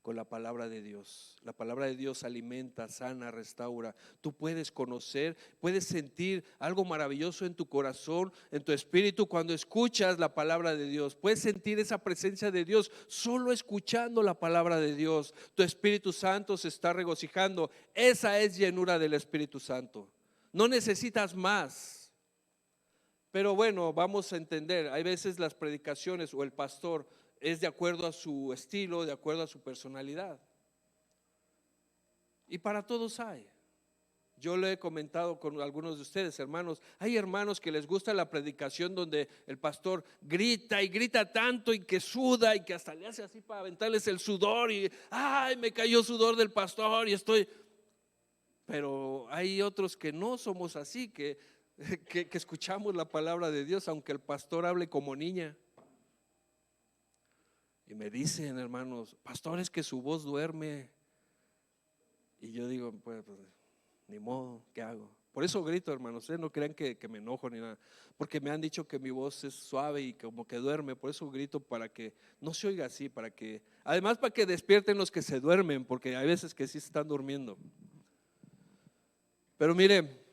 Con la palabra de Dios. La palabra de Dios alimenta, sana, restaura. Tú puedes conocer, puedes sentir algo maravilloso en tu corazón, en tu espíritu cuando escuchas la palabra de Dios. Puedes sentir esa presencia de Dios solo escuchando la palabra de Dios. Tu Espíritu Santo se está regocijando. Esa es llenura del Espíritu Santo. No necesitas más. Pero bueno, vamos a entender, hay veces las predicaciones o el pastor es de acuerdo a su estilo, de acuerdo a su personalidad. Y para todos hay. Yo lo he comentado con algunos de ustedes, hermanos. Hay hermanos que les gusta la predicación donde el pastor grita y grita tanto y que suda y que hasta le hace así para aventarles el sudor y ay, me cayó sudor del pastor y estoy. Pero hay otros que no somos así, que escuchamos la palabra de Dios aunque el pastor hable como niña. Y me dicen, hermanos, pastor, es que su voz duerme. Y yo digo, pues ni modo, ¿qué hago? Por eso grito, hermanos, ustedes no crean que me enojo ni nada, porque me han dicho que mi voz es suave y como que duerme. Por eso grito, para que no se oiga así, además para que despierten los que se duermen, porque hay veces que sí se están durmiendo. Pero mire,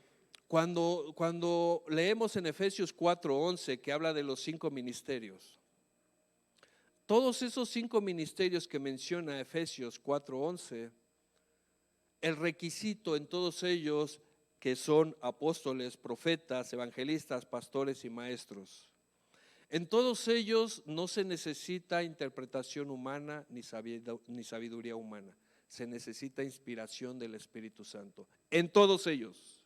cuando leemos en Efesios 4:11 que habla de los 5 ministerios, todos esos 5 ministerios que menciona Efesios 4:11, el requisito en todos ellos que son apóstoles, profetas, evangelistas, pastores y maestros. En todos ellos no se necesita interpretación humana ni sabiduría humana. Se necesita inspiración del Espíritu Santo. En todos ellos.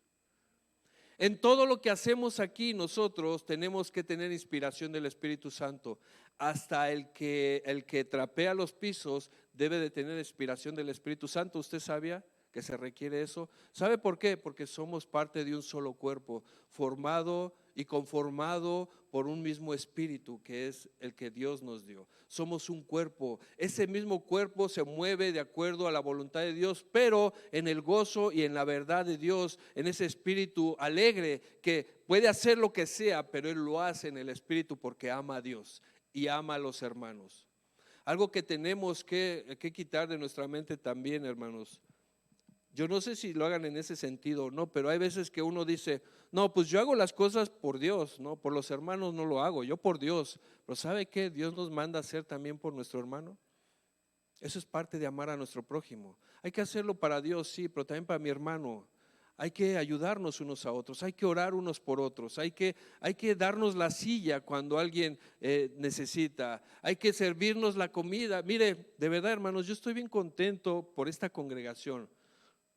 En todo lo que hacemos aquí nosotros tenemos que tener inspiración del Espíritu Santo. Hasta el que trapea los pisos debe de tener inspiración del Espíritu Santo. ¿Usted sabía que se requiere eso? ¿Sabe por qué? Porque somos parte de un solo cuerpo, formado y conformado por un mismo espíritu, que es el que Dios nos dio. Somos un cuerpo. Ese mismo cuerpo se mueve de acuerdo a la voluntad de Dios, pero en el gozo y en la verdad de Dios, en ese espíritu alegre que puede hacer lo que sea, pero Él lo hace en el espíritu porque ama a Dios y ama a los hermanos. Algo que tenemos que quitar de nuestra mente también, hermanos. Yo no sé si lo hagan en ese sentido o no, pero hay veces que uno dice, no, pues yo hago las cosas por Dios, no, por los hermanos no lo hago, yo por Dios. Pero ¿sabe qué Dios nos manda a hacer también por nuestro hermano? Eso es parte de amar a nuestro prójimo. Hay que hacerlo para Dios, sí, pero también para mi hermano. Hay que ayudarnos unos a otros, hay que orar unos por otros, hay que darnos la silla cuando alguien necesita, hay que servirnos la comida. Mire, de verdad, hermanos, yo estoy bien contento por esta congregación,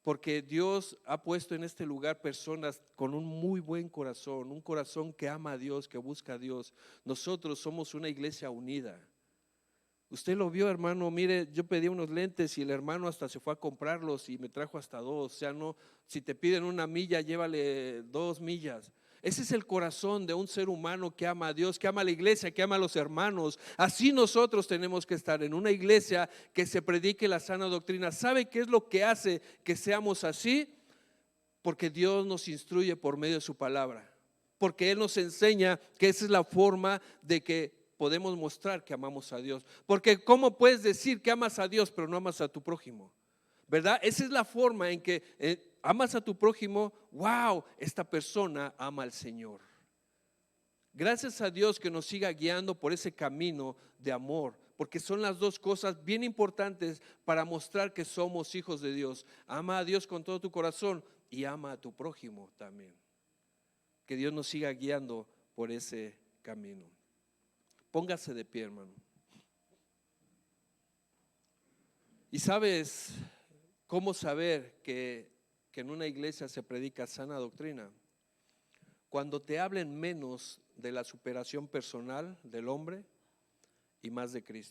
porque Dios ha puesto en este lugar personas con un muy buen corazón, un corazón que ama a Dios, que busca a Dios. Nosotros somos una iglesia unida. Usted lo vio, hermano. Mire, yo pedí unos lentes y el hermano hasta se fue a comprarlos y me trajo hasta 2. O sea, no, si te piden 1 milla, llévale 2 millas. Ese es el corazón de un ser humano que ama a Dios, que ama a la iglesia, que ama a los hermanos. Así nosotros tenemos que estar en una iglesia que se predique la sana doctrina. ¿Sabe qué es lo que hace que seamos así? Porque Dios nos instruye por medio de su palabra. Porque Él nos enseña que esa es la forma de que podemos mostrar que amamos a Dios. Porque ¿cómo puedes decir que amas a Dios pero no amas a tu prójimo? ¿Verdad? Esa es la forma en que amas a tu prójimo. Wow, esta persona ama al Señor. Gracias a Dios que nos siga guiando por ese camino de amor, porque son las dos cosas bien importantes para mostrar que somos hijos de Dios. Ama a Dios con todo tu corazón y ama a tu prójimo también. Que Dios nos siga guiando por ese camino. Póngase de pie, hermano. ¿Y sabes cómo saber que en una iglesia se predica sana doctrina? Cuando te hablen menos de la superación personal del hombre y más de Cristo.